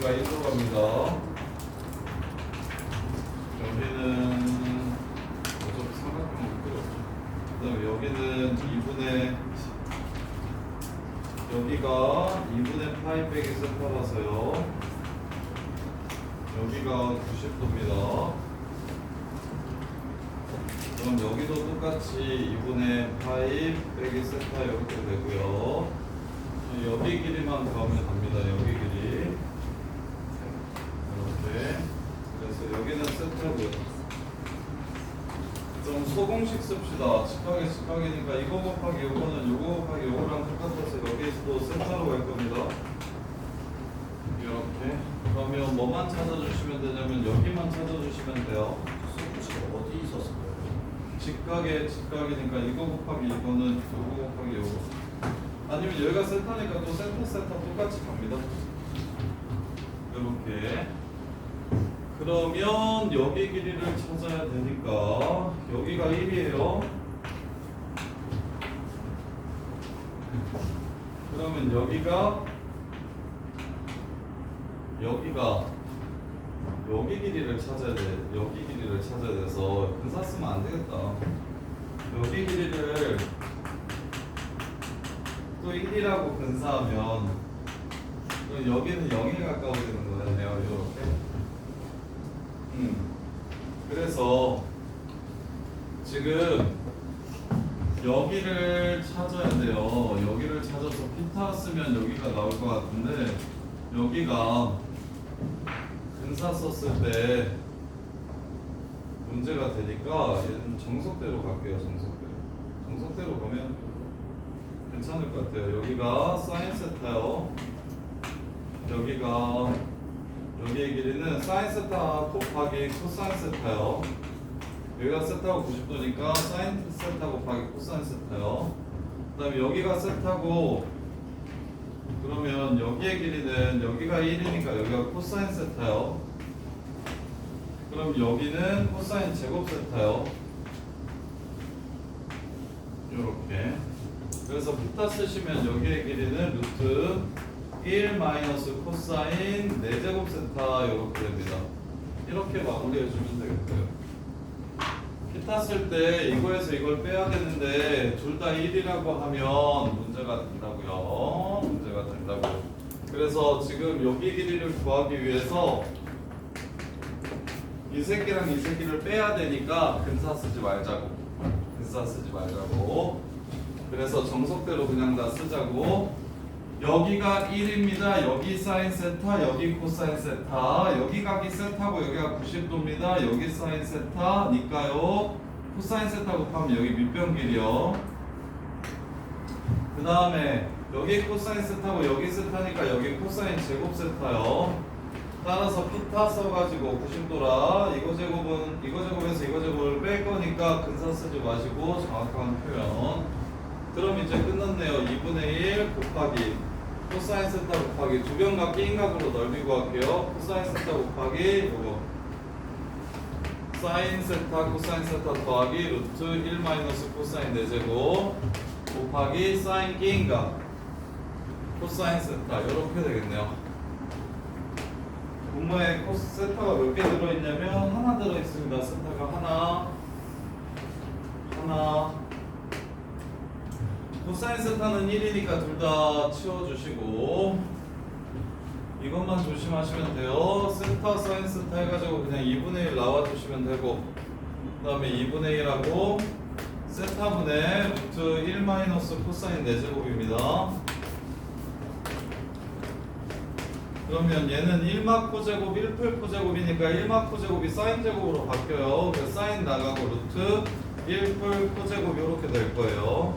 여기가 1로 갑니다. 여기는 어차피 삼각형은 필요 없죠. 그 다음에 여기는 2분의 여기가 2분의 파이 빼기 세타라서요. 여기가 90도입니다. 그럼 여기도 똑같이 2분의 파이 빼기 세타 이렇게 되고요. 여기 길이만 구하면 됩니다. 여기 길이 이렇게. 그래서 여기는 세타고요. 좀 소공식 씁시다. 직각이니까 이거 곱하기 요거는 요거 곱하기 요거랑 똑같아서 여기서도 세타로 갈 겁니다. 이렇게. 그러면 뭐만 찾아주시면 되냐면 여기만 찾아주시면 돼요. 수치가 어디 있었을까요? 직각이니까 이거 곱하기 이거는 요거 곱하기 요거. 아니면 여기가 세타니까 또 세타 똑같이 갑니다. 이렇게. 그러면 여기 길이를 찾아야 되니까 여기가 1이에요. 그러면 여기 길이를 찾아야 돼. 여기 길이를 찾아야 돼서 근사 쓰면 안 되겠다. 여기 길이를 또 1이라고 근사하면 또 여기는 0에 가까워지는 거네요. 이렇게. 그래서 지금 여기를 찾아야 돼요. 여기를 찾아서 피타 쓰면 여기가 나올 것 같은데 여기가 근사 썼을 때 문제가 되니까 얘는 정석대로 갈게요. 정석대로 가면 괜찮을 것 같아요. 여기가 사인 세타요. 여기의 길이는 사인 세타 곱하기 코사인 세타요. 여기가 세타고 90도니까 사인 세타 곱하기 코사인 세타요. 그 다음에 여기가 세타고 그러면 여기의 길이는 여기가 1이니까 여기가 코사인 세타요. 그럼 여기는 코사인 제곱 세타요. 이렇게. 그래서 피타 쓰시면 여기의 길이는 루트 1 마이너스 코사인 4제곱 세타 이렇게 됩니다. 이렇게 마무리해 주면 되겠고요. 피타 쓸 때 이거에서 이걸 빼야 되는데 둘 다 1이라고 하면 문제가 된다고요. 그래서 지금 여기 길이를 구하기 위해서 이 새끼랑 이 새끼를 빼야 되니까 근사 쓰지 말자고. 그래서 정석대로 그냥 다 쓰자고. 여기가 1입니다. 여기 사인 세타, 여기 코사인 세타. 여기 각이 세타고 여기가 90도입니다. 여기 사인 세타니까요. 코사인 세타 곱하면 여기 밑변 길이요. 그 다음에 여기 코사인 세타고 여기 세타니까 여기 코사인 제곱 세타요. 따라서 피타 써가지고 90도라 이거 제곱에서 이거 제곱을 뺄 거니까 근사 쓰지 마시고 정확한 표현. 그럼 이제 끝났네요. 2분의 1 곱하기 코사인 세타 곱하기 두 변각 끼인 각으로 넓이 구할게요. 코사인 세타 곱하기 요거 사인 세타 코사인 세타 더하기 루트 1 마이너스 코사인 4제곱 곱하기 사인 끼인 각 코사인 세타 이렇게 되겠네요. 분모에 세타가 몇 개 들어있냐면 하나 들어있습니다. 세타가 하나. 코사인 세타는 1이니까 둘 다 치워주시고 이것만 조심하시면 돼요. 세타 사인 세타 해가지고 그냥 2분의 1 나와주시면 되고 그 다음에 2분의 1하고 세타분의 루트 1 마이너스 코사인 4제곱입니다. 그러면 얘는 1마 코제곱 1풀 코제곱이니까 1마 코제곱이 사인 제곱으로 바뀌어요. 그래서 사인 나가고 루트 1풀 코제곱 이렇게 될 거예요.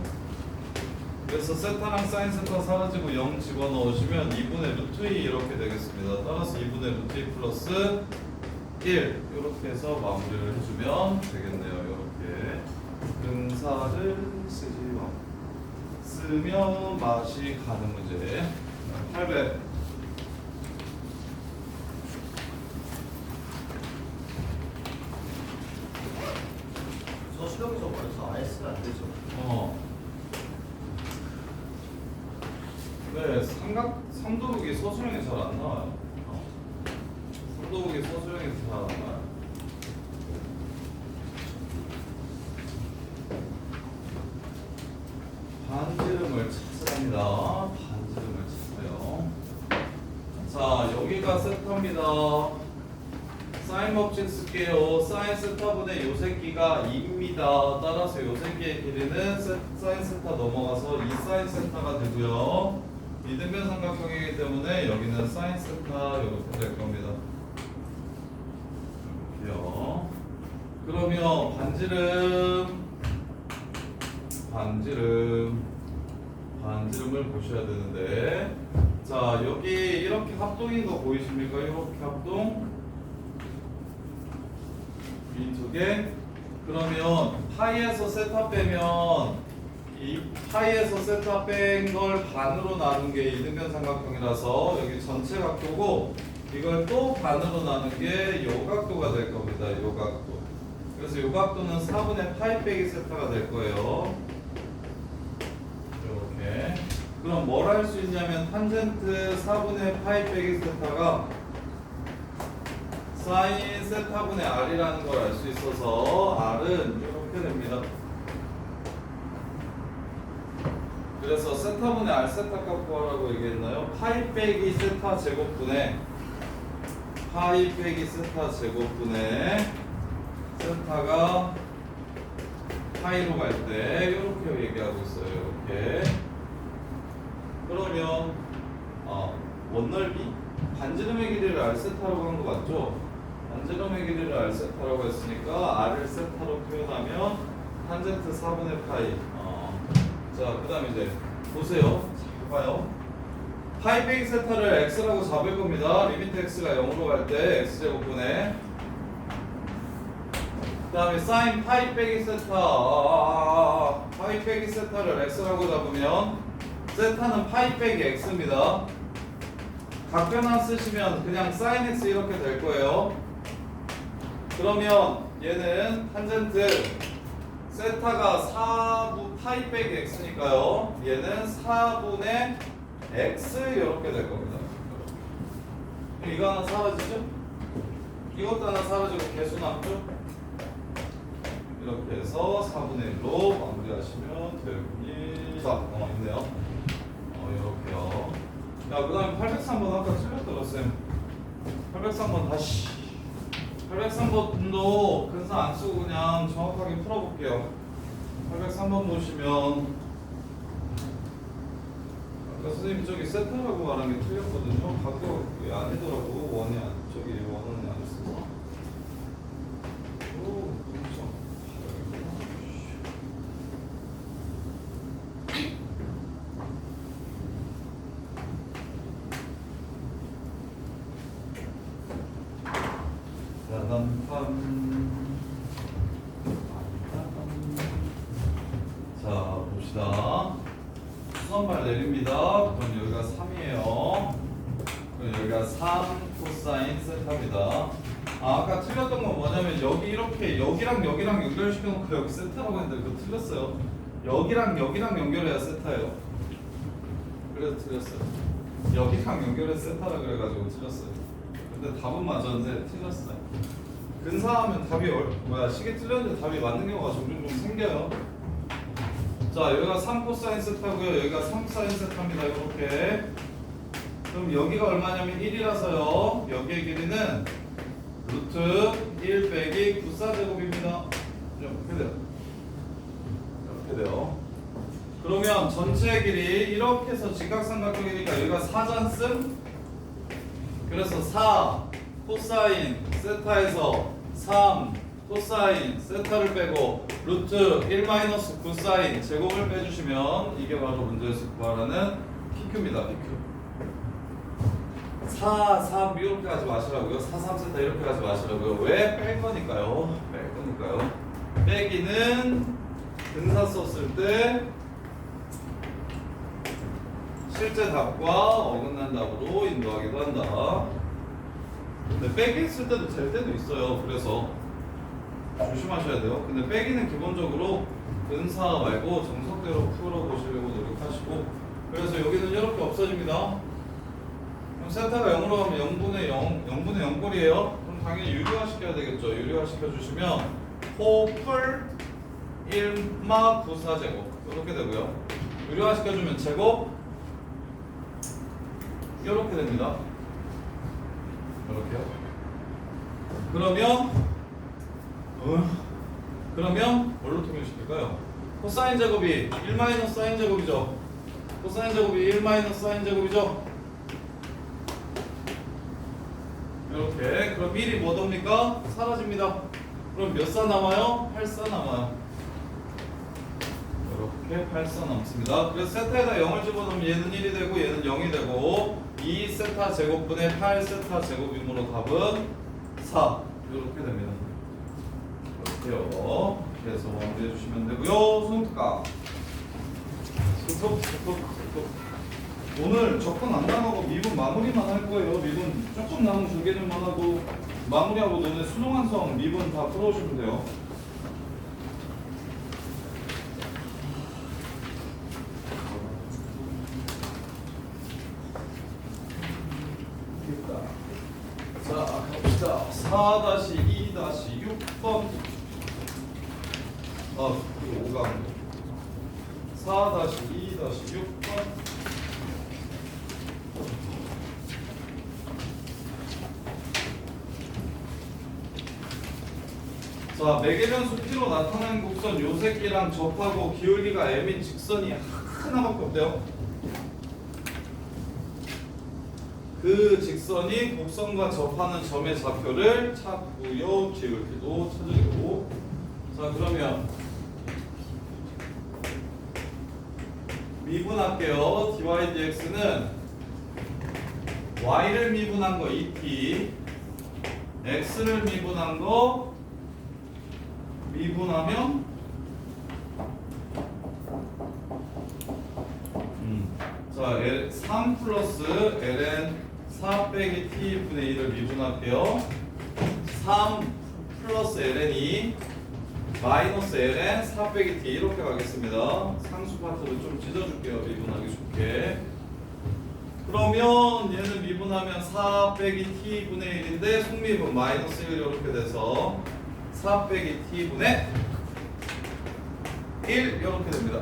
그래서 세타랑 사인 세타 사라지고 0 집어넣으시면 2분의 루트 2 이렇게 되겠습니다. 따라서 2분의 루트 2 플러스 1 이렇게 해서 마무리를 해주면 되겠네요. 이렇게 근사를 쓰면 맛이 가는 문제 800. 서술형에서 벌써 아예 쓰면 안 되죠. 네, 삼도극이 서술형이 잘 안 나와요. 더더욱이 서술형에서 잘한다. 반지름을 찾으랍니다. 반지름을 찾아요. 자, 여기가 세타입니다. 사인 법칙 쓸게요. 사인 세타분의 요 새끼가 2입니다. 따라서 요 새끼의 길이는 사인 세타 넘어가서 2 사인 세타가 되고요. 이등변 삼각형이기 때문에 여기는 사인 세타 이렇게 될 겁니다. 이렇게요. 그러면 반지름을 보셔야 되는데, 자, 여기 이렇게 합동인 거 보이십니까? 이렇게 합동 이 두 개. 그러면 파이에서 세타 빼면 이 파이에서 세타 뺀 걸 반으로 나눈 게 이등변 삼각형이라서 여기 전체 각도고, 이걸 또 반으로 나눈 게 요 각도가 될 겁니다. 요 각도. 그래서 요 각도는 4분의 파이 빼기 세타가 될 거예요. 이렇게. 그럼 뭘 할 수 있냐면 탄젠트 4분의 파이 빼기 세타가 사인 세타분의 r이라는 걸 알 수 있어서 r은 이렇게 됩니다. 그래서 세타분의 r 세타 값 구하라고 얘기했나요? 파이 빼기 세타 제곱분의 파이 빼기 세타 제곱분의 세타가 파이로 갈 때 이렇게 얘기하고 있어요. 이렇게. 그러면 원넓이 반지름의 길이를 r 세타라고 한 거 맞죠? 반지름의 길이를 r 세타라고 했으니까 r을 세타로 표현하면 탄젠트 4분의 파이. 자, 그 다음에 이제 보세요. 잘 봐요. 파이 빼기 세타를 x라고 잡을 겁니다. 리미트 x가 0으로 갈 때 x제곱분의, 그 다음에 사인 파이 빼기 세타, 파이 빼기 세타를 x라고 잡으면 세타는 파이 빼기 x입니다. 각변환 쓰시면 그냥 사인 x 이렇게 될 거예요. 그러면 얘는 탄젠트 세타가 4분 파이 빼기 x니까요. 얘는 4분의 x 이렇게 될 겁니다. 이거 하나 사라지죠? 이것도 하나 사라지고 개수 남죠? 이렇게 해서 4분의 1로 마무리하시면 됩니다. 있네요. 이렇게요. 자, 그 다음에 803번 아까 틀렸더라, 쌤. 803번 다시. 803번도 근사 안 쓰고 그냥 정확하게 풀어볼게요. 803번 보시면 아까 선생님이 저기 세타라고 말한 게 틀렸거든요. 각도 아니더라고. 원이 저기 원은 안 있어서. 오, 그렇죠. 자, 봅시다. 수선발 내립니다. 그럼 여기가 3이에요. 그럼 여기가 3 코사인 세타입니다. 아까 틀렸던 건 뭐냐면 여기 이렇게 여기랑 여기랑 연결시켜놓고 여기 세타라고 했는데 그거 틀렸어요. 여기랑 여기랑 연결해야 세타예요. 그래서 틀렸어요. 여기랑 연결해서 세타라 그래가지고 틀렸어요. 근데 답은 맞았는데 틀렸어요. 근사하면 답이 시계 틀렸는데 답이 맞는 경우가 종종 좀 생겨요. 자, 여기가 3 코사인 세타고요. 여기가 3 사인 세타입니다. 이렇게. 그럼 여기가 얼마냐면 1이라서요. 여기의 길이는 루트 1 빼기 9사제곱입니다. 이렇게 돼요. 이렇게 돼요. 그러면 전체 길이 이렇게 해서 직각삼각형이니까 여기가 4잔승. 그래서 4 코사인 세타에서 3 코사인 세타를 빼고 루트 1 마이너스 9사인 제곱을 빼주시면 이게 바로 문제에서 구하라는 PQ입니다. PQ. 4, 3 이렇게 가지 마시라고요. 4, 3 세타 이렇게 가지 마시라고요. 왜? 뺄 거니까요. 뺄 거니까요. 빼기는 근사 썼을 때 실제 답과 어긋난 답으로 인도하기도 한다. 근데 빼기 했을 때도 될 때도 있어요. 그래서 조심하셔야 돼요. 근데 빼기는 기본적으로 근사 말고 정석대로 풀어보시려고 노력하시고, 그래서 여기는 이렇게 없어집니다. 그럼 세타가 0으로 가면 0분의 0꼴이에요. 그럼 당연히 유리화 시켜야 되겠죠. 유리화 시켜주시면 호풀 1마 94제곱 이렇게 되고요. 유리화 시켜주면 제곱 이렇게 됩니다. 이렇게요. 그러면 뭘로 통일시킬까요? 코사인 제곱이 1 마이너스 사인 제곱이죠. 코사인 제곱이 1 마이너스 사인 제곱이죠. 이렇게. 그럼 1이 뭐 됩니까? 사라집니다. 그럼 몇 사 남아요? 8사 남아요. 이렇게 8사 남습니다. 그래서 세타에다 0을 집어넣으면 얘는 1이 되고 얘는 0이 되고 2 세타 제곱분의 8 세타 제곱이므로 답은 4 이렇게 됩니다. 이렇게요. 이렇게 해서 마무리해 주시면 되고요. 손톱. 오늘 접근 안 나가고 미분 마무리만 할 거예요. 미분 조금 남은 줄개념만 하고 마무리하고 너네 수능 완성 미분 다 풀어오시면 돼요. 자, 갑시다. 4-2-6번. 이거 5강. 4-2-6번. 자, 매개변수 P로 나타낸 곡선 요 새끼랑 접하고 기울기가 M인 직선이 하나밖에 없대요. 그 직선이 곡선과 접하는 점의 좌표를 찾고요. 기울기도 찾으고. 자, 그러면 미분할게요. dy dx는 y를 미분한 거 2t, x를 미분한 거 미분하면 자, 3 플러스 ln 4 빼기 t 분의 1을 미분할게요. 3 플러스 ln이 마이너스 ln 4 빼기 t 이렇게 가겠습니다. 상수 파트를 좀 찢어줄게요. 미분하기 좋게. 그러면 얘는 미분하면 4 빼기 t 분의 1인데 속미분 마이너스 1 이렇게 돼서 4 빼기 t 분의 1 이렇게 됩니다.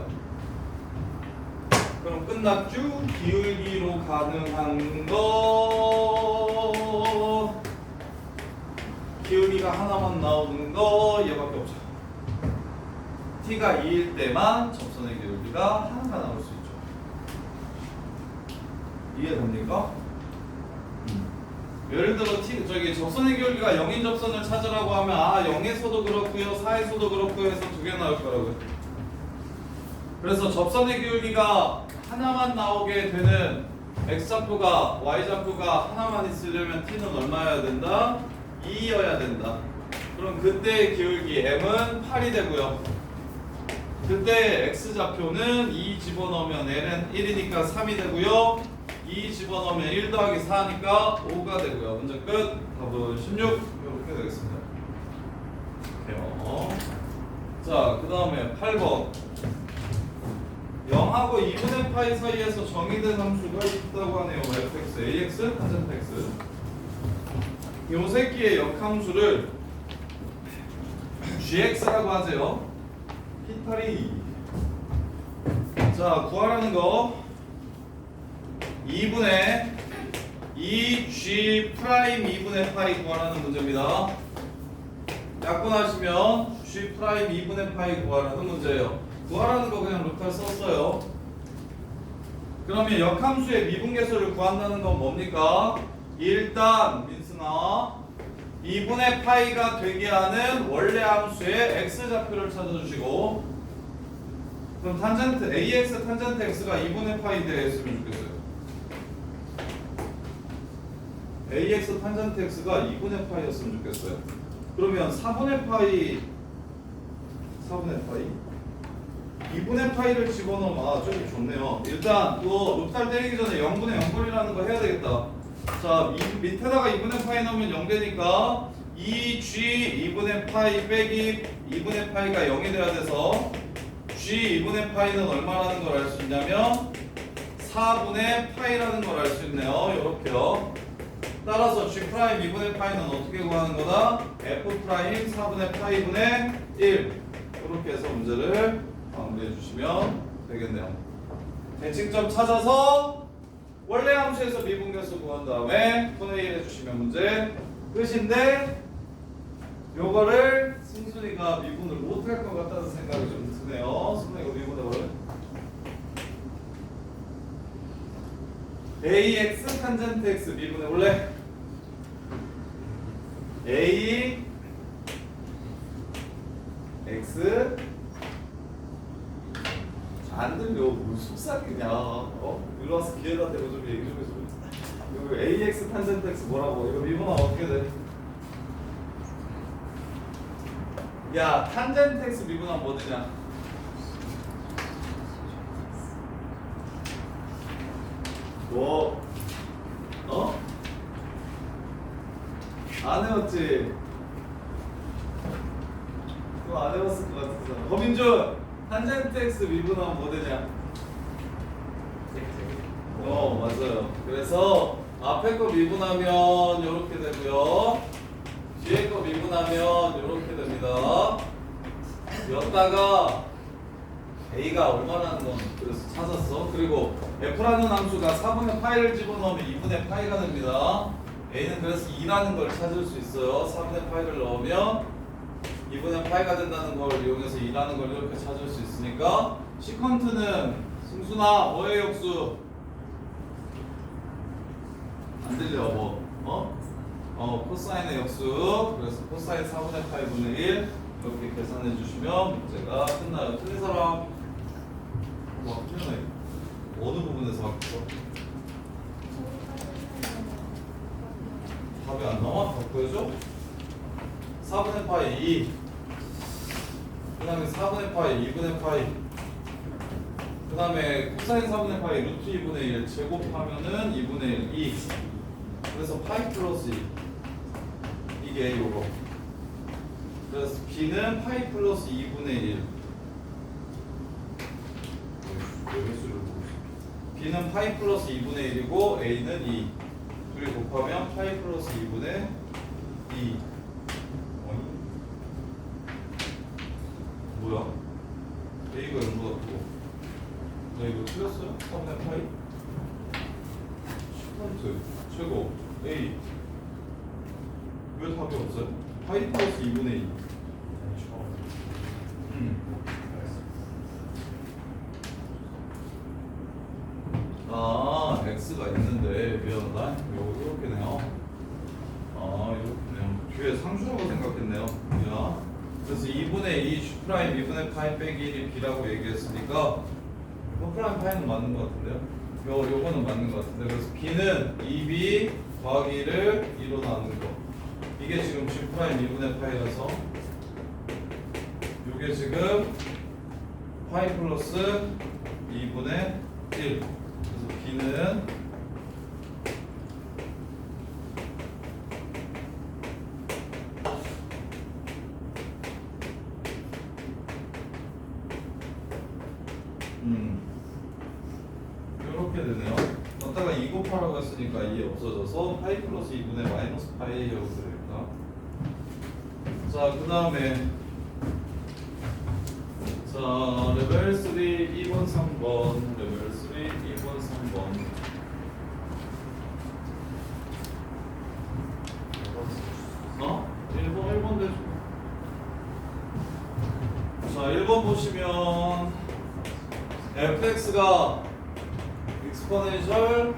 그럼 끝났죠? 기울기로 가능한 거 기울기가 하나만 나오는 거 얘밖에 없죠. t가 2일 때만 접선의 기울기가 하나가 나올 수 있죠. 이해됩니까? 예를 들어 접선의 기울기가 0인 접선을 찾으라고 하면 0에서도 그렇고요 4에서도 그렇고요 해서 두 개 나올 거라고요. 그래서 접선의 기울기가 하나만 나오게 되는 x좌표가 y좌표가 하나만 있으려면 t는 얼마여야 된다? 2여야 된다. 그럼 그때의 기울기 m은 8이 되고요. 그때 x좌표는 2 집어넣으면 l은 1이니까 3이 되고요. 2 집어넣으면 1 더하기 4니까 5가 되고요. 문제 끝. 답은 16 이렇게 되겠습니다. 이렇게요. 자, 그 다음에 8번 0하고 2분의 파이 사이에서 정의된 함수가 있다고 하네요. fx, ax, 탄젠트 x. 요 새끼의 역함수를 gx라고 하세요. 피타리. 자, 구하라는 거 2분의 2g 프라임 2분의 파이 구하라는 문제입니다. 약분하시면 g 프라임 2분의 파이 구하라는 문제예요. 구하라는 거 그냥 루탈 썼어요. 그러면 역함수의 미분계수를 구한다는 건 뭡니까? 일단 민승아 2분의 파이가 되게 하는 원래 함수의 x좌표를 찾아주시고, 그럼 탄젠트 ax 탄젠트 x가 2분의 파이 되었으면 좋겠어요. ax 탄젠트 x가 2분의 파이였으면 좋겠어요. 그러면 4분의 파이 2분의 파이를 집어넣으면 저기 좋네요. 일단 또 루탈 때리기 전에 0분의 0분이라는 거 해야 되겠다. 자, 밑에다가 2분의 파이 넣으면 0 되니까 2g 2분의 파이 빼기 2분의 파이가 0이 돼야 돼서 g 2분의 파이는 얼마라는 걸 알 수 있냐면 4분의 파이라는 걸 알 수 있네요. 이렇게요. 따라서 G 프라임 2분의 파이는 어떻게 구하는 거다? F 프라임 4분의 파이분의 1 이렇게 해서 문제를 마무리해 주시면 되겠네요. 대칭점 찾아서 원래 함수에서 미분계수 구한 다음에 분의 1 해주시면 문제 끝인데 요거를 승순이가 미분을 못할 것 같다는 생각이 좀 드네요. 승순이 이거 미분해볼래? AX 탄젠트 X 미분해볼래? A X 안 들려. 뭘 속삭이냐. 일로 와서 기회다 대고 좀 얘기 좀 해줘. 이거 AX 탄젠트 X 뭐라고? 이거 미분하면 어떻게 돼? 야, 탄젠트 X 미분하면 뭐 되냐? 뭐? 안 해봤지? 그거 안 해봤을 것 같아서. 허민준! 탄젠트 X 미분하면 뭐 되냐? 맞아요. 그래서 앞에 거 미분하면 이렇게 되고요. 뒤에 거 미분하면 이렇게 됩니다. 여기다가 A가 얼마라는 건 그래서 찾았어. 그리고 F라는 함수가 4분의 파이를 집어넣으면 2분의 파이가 됩니다. A는 그래서 2라는 걸 찾을 수 있어요. 4분의 파이를 넣으면 2분의 파이가 된다는 걸 이용해서 2라는 걸 이렇게 찾을 수 있으니까 시컨트는 승수나 뭐의 역수? 안 들려 뭐? 코사인의 역수. 그래서 코사인 4분의 파이분의 1 이렇게 계산해 주시면 문제가 끝나요. 틀린 사람? 틀리네. 어느 부분에서 바뀌었어? 답이 안 나와? 바꿔야죠? 4분의 파이 2. 그 다음에 4분의 파이 2분의 파이. 그 다음에 코사인 4분의 파이 루트 2분의 1 제곱하면은 2분의 1 2. 그래서 파이 플러스 2. 이게 요거. 그래서 B는 파이 플러스 2분의 1. B는 파이 플러스 2분의 1이고 A는 2. 둘이 곱하면 파이 플러스 2분의 2. 뭐야? A가 0보다 크고. 나 이거 틀렸어요? 3분의 파이? 10% 최고 A. 왜 답이 없어요? 파이 플러스 2분의 2. X가 있는데 미안하다. 이렇게네요. 이렇게네요. 뒤에 상수라고 생각했네요. 야. 그래서 2분의 2 G 프라임 2분의 파이 빼기 1이 B라고 얘기했으니까 프라임 파이는 맞는 것 같은데요. 요거는 맞는 것 같은데. 그래서 B는 2B 더하기 1을 2로 나누는 거. 이게 지금 G 프라임 2분의 파이라서 요게 지금 파이 플러스 2분의 1. 그래서 B는 이렇게 되네요. 어디다가 2 곱하라고 했으니까 2 없어져서 파이 플러스 2분의 마이너스 파이 이렇게 되니까. 자, 그 다음에 자, 레벨 3 2번 3번 레벨 3 2번 3번 1번 대주. 자, 1번 보시면 fx가 익스포넨셜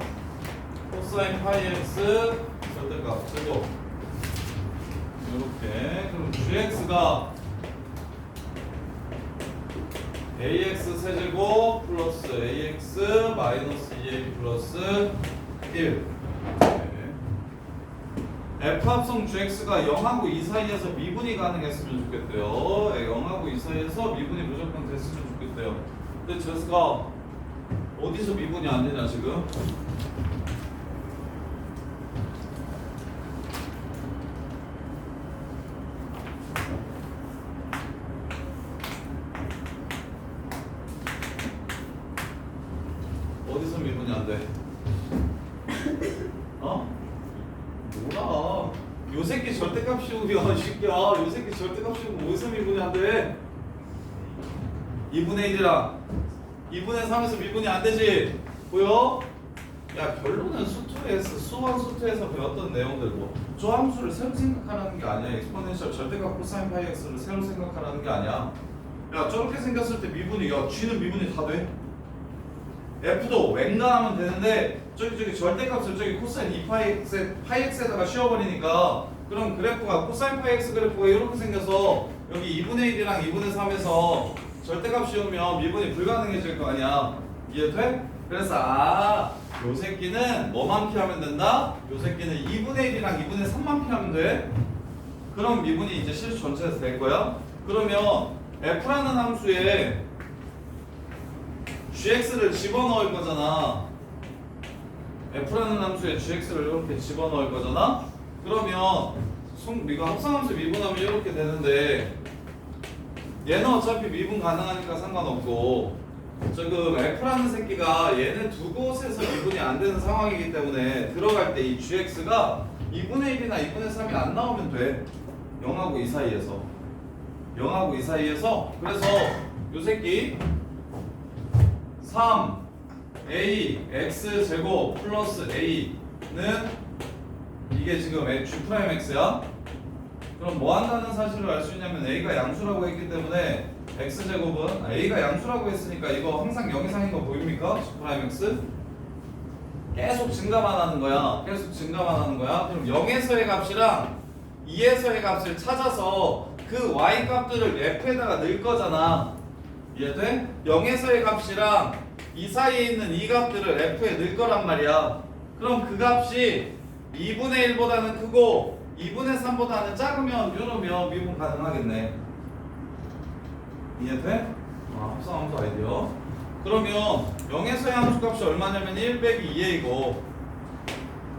코사인 파이 x 절대값 제곱 이렇게. 그럼 gx가 ax 세제곱 플러스 ax 마이너스 2a 플러스 1. f 합성 gx가 0하고 2 사이에서 미분이 가능했으면 좋겠대요. 0하고 2 사이에서 미분이 무조건 됐으면 좋겠대요. 근데 제수가 어디서 미분이 안 되냐 지금? 어디서 미분이 뭐라? 요 새끼 절대값 씌우면 이 새끼야. 요 새끼 절대값 씌우면 어디서 미분이 안 돼? 2분의 1이랑 2분의 3에서 미분이 안 되지? 보여? 야 결론은 수투에서 수원 수투에서 배웠던 내용들 뭐 조함수를 새로 생각하라는 게 아니야. 엑스포넨셜 절대값 코사인 파이 x를 새로 생각하라는 게 아니야. 야 저렇게 생겼을 때 미분이 야 g는 미분이 다 돼? f도 웬간하면 되는데 저기 절대값을 저기 코사인 2파이 x에다가 씌워버리니까 그럼 그래프가 코사인 파이 x 그래프가 이렇게 생겨서 여기 2분의 1이랑 2분의 3에서 절대값 씌우면 미분이 불가능해질 거 아니야. 이해돼? 그래서 요 새끼는 뭐만 피하면 된다? 요 새끼는 2분의 1이랑 2분의 3만 피하면 돼. 그럼 미분이 이제 실수 전체에서 될 거야. 그러면 f라는 함수에 gx를 집어넣을 거잖아. f라는 함수에 gx를 이렇게 집어넣을 거잖아. 그러면 이거 합성함수 미분하면 이렇게 되는데 얘는 어차피 미분 가능하니까 상관없고 지금 f라는 새끼가 얘네 두 곳에서 미분이 안 되는 상황이기 때문에 들어갈 때 이 gx가 2분의 1이나 2분의 3이 안 나오면 돼. 0하고 2 사이에서 0하고 2 사이에서 그래서 요 새끼 3a x 제곱 플러스 a는 이게 지금 g'(x야) 그럼 뭐 한다는 사실을 알 수 있냐면 a가 양수라고 했기 때문에 x제곱은 a가 양수라고 했으니까 이거 항상 0 이상인 거 보입니까? g'(x) 계속 증가만 하는 거야. 계속 증가만 하는 거야. 그럼 0에서의 값이랑 2에서의 값을 찾아서 그 y 값들을 f에다가 넣을 거잖아. 이해돼? 0에서의 값이랑 이 사이에 있는 이 값들을 f에 넣을 거란 말이야. 그럼 그 값이 2분의 1보다는 크고 2분의 3보다는 작으면 이러면 미분 가능하겠네. 이해돼? 합성함수 아이디어. 그러면 0에서의 함수값이 얼마냐면 1 빼기 2a이고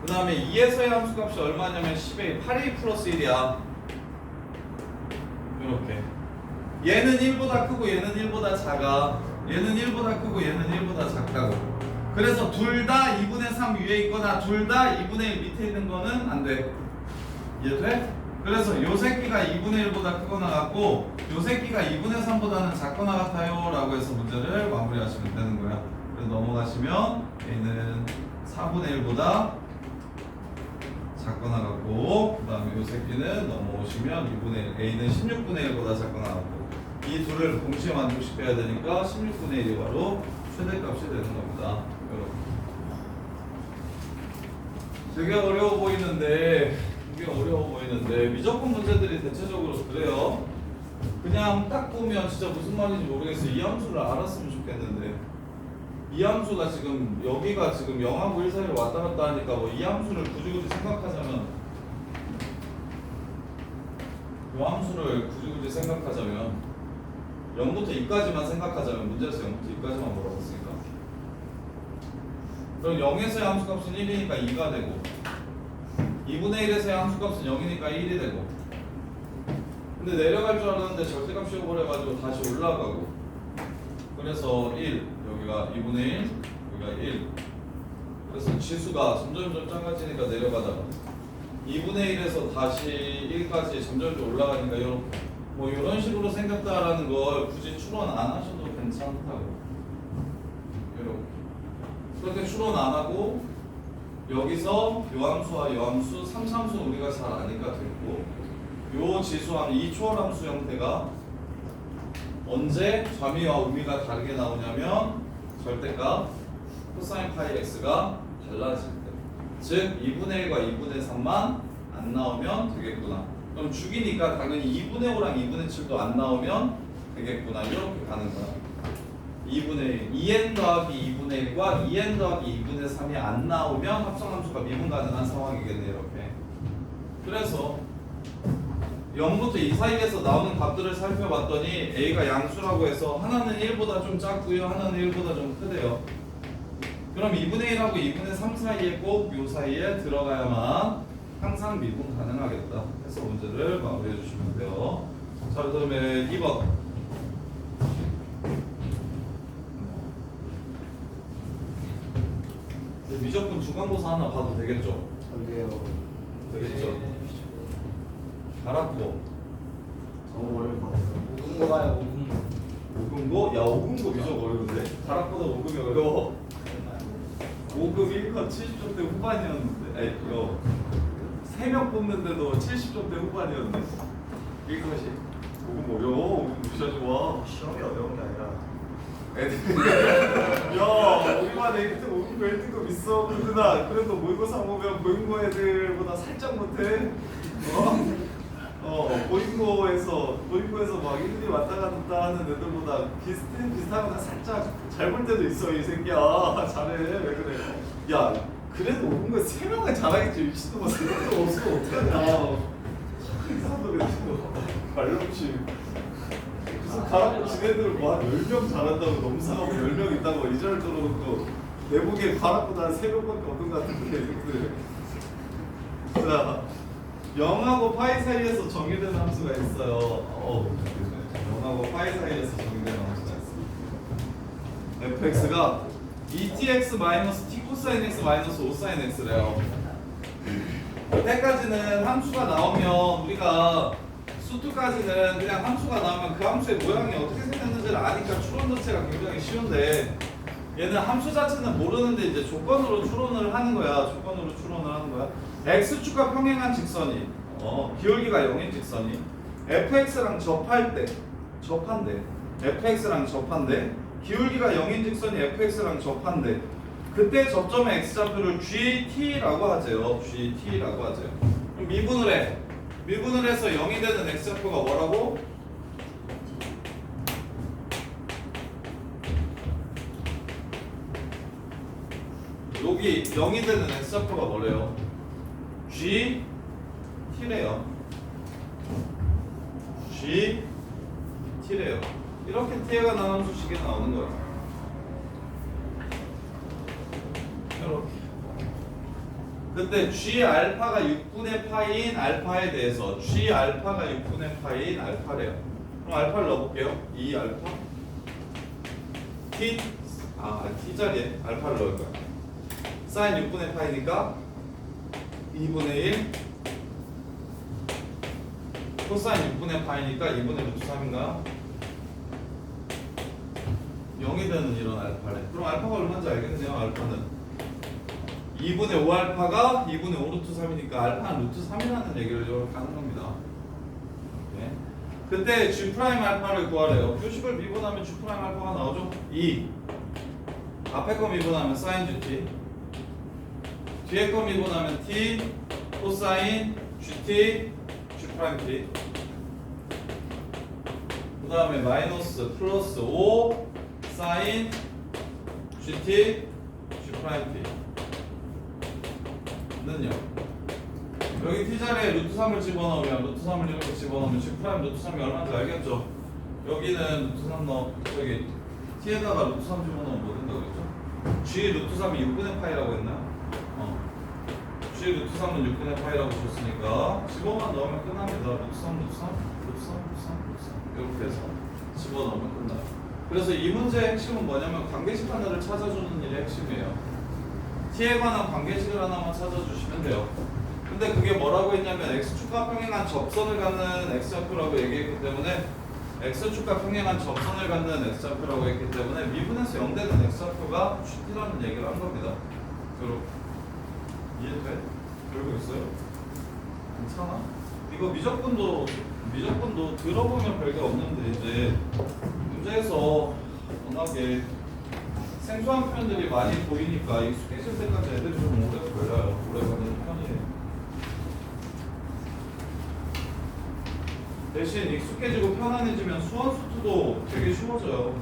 그 다음에 2에서의 함수값이 얼마냐면 10a 8a 플러스 1이야. 이렇게 얘는 1보다 크고 얘는 1보다 작아. 얘는 1보다 크고 얘는 1보다 작다고. 그래서 둘 다 2분의 3 위에 있거나 둘 다 2분의 1 밑에 있는 거는 안 돼. 이해돼? 그래서 요 새끼가 2분의 1보다 크거나 같고 요 새끼가 2분의 3보다는 작거나 같아요 라고 해서 문제를 마무리하시면 되는 거야. 그래서 넘어가시면 A는 4분의 1보다 작거나 같고 그 다음에 요 새끼는 넘어오시면 2분의 1 A는 16분의 1보다 작거나 같고 이 둘을 동시에 만족시켜야 되니까 16분의 1이 바로 최대값이 되는 겁니다. 여러분 되게 어려워 보이는데 미적분 문제들이 대체적으로 그래요. 그냥 딱 보면 진짜 무슨 말인지 모르겠어요. 이 함수를 알았으면 좋겠는데 이 함수가 지금 여기가 지금 0하고 1 사이로 왔다 갔다 하니까 뭐 이 함수를 굳이 생각하자면 이 함수를 굳이 생각하자면 0부터 2까지만 생각하자면 문제에서 0부터 2까지만 물어봤으니까 그럼 0에서의 함수값은 1이니까 2가 되고 2분의 1에서의 함수값은 0이니까 1이 되고 근데 내려갈 줄 알았는데 절대값 씌워버려가지고 다시 올라가고 그래서 1 여기가 2분의 1 여기가 1 그래서 지수가 점점 작아지니까 내려가다가 2분의 1에서 다시 1까지 점점 올라가니까 이렇게 뭐 이런 식으로 생겼다라는 걸 굳이 추론 안 하셔도 괜찮다고. 이렇게 그렇게 추론 안 하고 여기서 요 함수와 요 함수 3, 3수는 우리가 잘 아니까 됐고 요 지수함 이 초월함수 형태가 언제 좌미와 우미가 다르게 나오냐면 절대값 코사인 파이 x가 달라질 때 즉 2분의 1과 2분의 3만 안 나오면 되겠구나. 그럼 죽이니까 당연히 2분의 5랑 2분의 7도 안 나오면 되겠구나. 이렇게 가는 거야. 2분의 1, 2n 더하기 2분의 1과 2n 더하기 2분의 3이 안 나오면 합성함수가 미분 가능한 상황이겠네. 이렇게. 그래서 0부터 2 사이에서 나오는 값들을 살펴봤더니 A가 양수라고 해서 하나는 1보다 좀 작고요. 하나는 1보다 좀 크대요. 그럼 2분의 1하고 2분의 3 사이에 꼭 요 사이에 들어가야만 항상 미분 가능하겠다 해서 문제를 마무리해 주시면 돼요. 자, 그다음에 2번. 미적분 중간고사 하나 봐도 되겠죠? 안 돼요. 가락고. 너무 어려울 것 같아요. 오금고 가요 오금고. 5금고? 야 5금고 미적 어려운데? 가락보다 5금이 어려워. 5급 1컷 70점대 후반이었는데 아니 이거 3명 뽑는데도 70점대 후반이었는데 1컷이 5금 어려워. 5금 무시하지 마. 시험이 어려운 게 아니라 애들 야 우리만 애기들 5급 1등급 있어 근데나 그래도 모의고사 보면 모의고 애들보다 살짝 못해. 모의고에서 막 1, 2 왔다 갔다 하는 애들보다 비슷하거나 살짝 잘 볼 때도 있어 이 새끼야. 잘해. 왜 그래? 야 그래도 5분간 3명은 잘하겠지. 미친놈아 3명도 없으면 어떡하냐. 이상한 소리 치고 말없이 무슨 가라고 지네들 뭐한 10명 잘한다고 넘사하고 10명 있다고 이절 들어놓고 내 보기에 가라보다 한 3명밖에 없는 것 같은데 근데 자 0하고 파이 사이에서 정의되는 함수가 있어요. 0하고 파이 사이에서 정의되는 함수가 있어요. fx가 2tx 마이너스 t 코사인 x 마이너스 5 사인 x래요. 그때까지는 함수가 나오면 우리가 수투까지는 그냥 함수가 나오면 그 함수의 모양이 어떻게 생겼는지를 아니까 추론 자체가 굉장히 쉬운데 얘는 함수 자체는 모르는데 이제 조건으로 추론을 하는 거야. x축과 평행한 직선이 기울기가 0인 직선이 fx랑 접한대 fx랑 접한대 기울기가 0인 직선이 fx랑 접한대 그때 접점의 x좌표를 GT라고 하죠. GT라고 하죠. 그럼 미분을 해서 0이 되는 x좌표가 뭐라고? 여기 0이 되는 x좌표가 뭐래요? GT래요. GT래요. 이렇게 t가 나오는 수식이 나오는 거예요. 이렇게. 그때 G 알파가 6분의 파인 알파에 대해서 G 알파가 6분의 파인 알파래요. 그럼 알파를 넣어볼게요. 2 알파 T T 자리에 알파를 넣을 거야. 사인 6분의 파이니까 2분의 1 코사인 6분의 파이니까 2분의 루트 3인가 0이 되는 이런 알파래. 그럼 알파가 얼마인지 알겠네요. 알파는 2분의 5 알파가 2분의 5 루트 3이니까 알파는 루트 3이라는 얘기를 이렇게 하는 겁니다. 네. 그때 G 프라임 알파를 구하래요. 표식을 미분하면 G 프라임 알파가 나오죠. 2 앞에 거 미분하면 사인 GT 뒤에 거 미분하면 T 코사인 GT G 프라임 T 그 다음에 마이너스 플러스 5 사인 GT G 프라임 T 는요. 여기 T자리에 루트 3을 집어넣으면 루트 3을 이렇게 집어넣으면 G 프라임 루트 3이 얼마인지 알겠죠? 여기는 루트 3 저기 T에다가 루트 3 집어넣으면 뭐 된다고 그랬죠? G 루트 3이 6분의 파이라고 했나요? G 루트 3은 6분의 파이라고 줬으니까 15만 넣으면 끝납니다. 루트 3, 루트 3, 루트 3, 루트 3, 루트 3 이렇게 해서 집어넣으면 끝나요. 그래서 이 문제의 핵심은 뭐냐면 관계식 하나를 찾아주는 일이 핵심이에요. T에 관한 관계식을 하나만 찾아주시면 돼요. 근데 그게 뭐라고 했냐면 X축과 평행한 접선을 갖는 X좌표라고 얘기했기 때문에 X축과 평행한 접선을 갖는 X좌표라고 했기 때문에 미분에서 0 되는 X좌표가 GT라는 얘기를 한 겁니다. 이렇게 이해돼? 들고 있어요? 괜찮아? 이거 미적분도 들어보면 별게 없는데 이제 문제에서 워낙에 생소한 표현들이 많이 보이니까 익숙해질 때까지 애들이 좀 오래 걸려요. 오래 걸리는 편이에요. 대신 익숙해지고 편안해지면 수원수투도 되게 쉬워져요.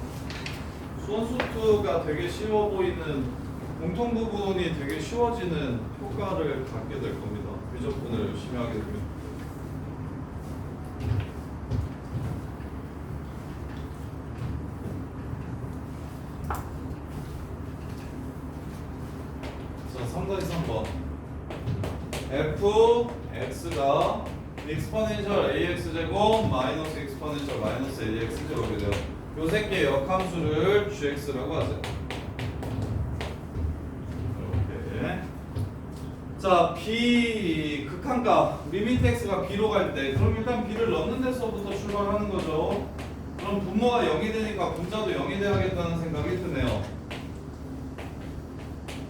수원수투가 되게 쉬워 보이는 공통 부분이 되게 쉬워지는 효과를 갖게 될 겁니다. 미적분을 열심히 하게 되면. 자, 3-3번. fx가 exponential ax제곱 마이너스 exponential 마이너스 ax제곱이 돼요. 요 새끼의 역함수를 gx라고 하죠. 이렇게. 자, b 극한값 리미트 x가 b로 갈 때 그럼 일단 b를 넣는 데서부터 출발하는 거죠. 그럼 분모가 0이 되니까 분자도 0이 돼야겠다는 생각이 드네요.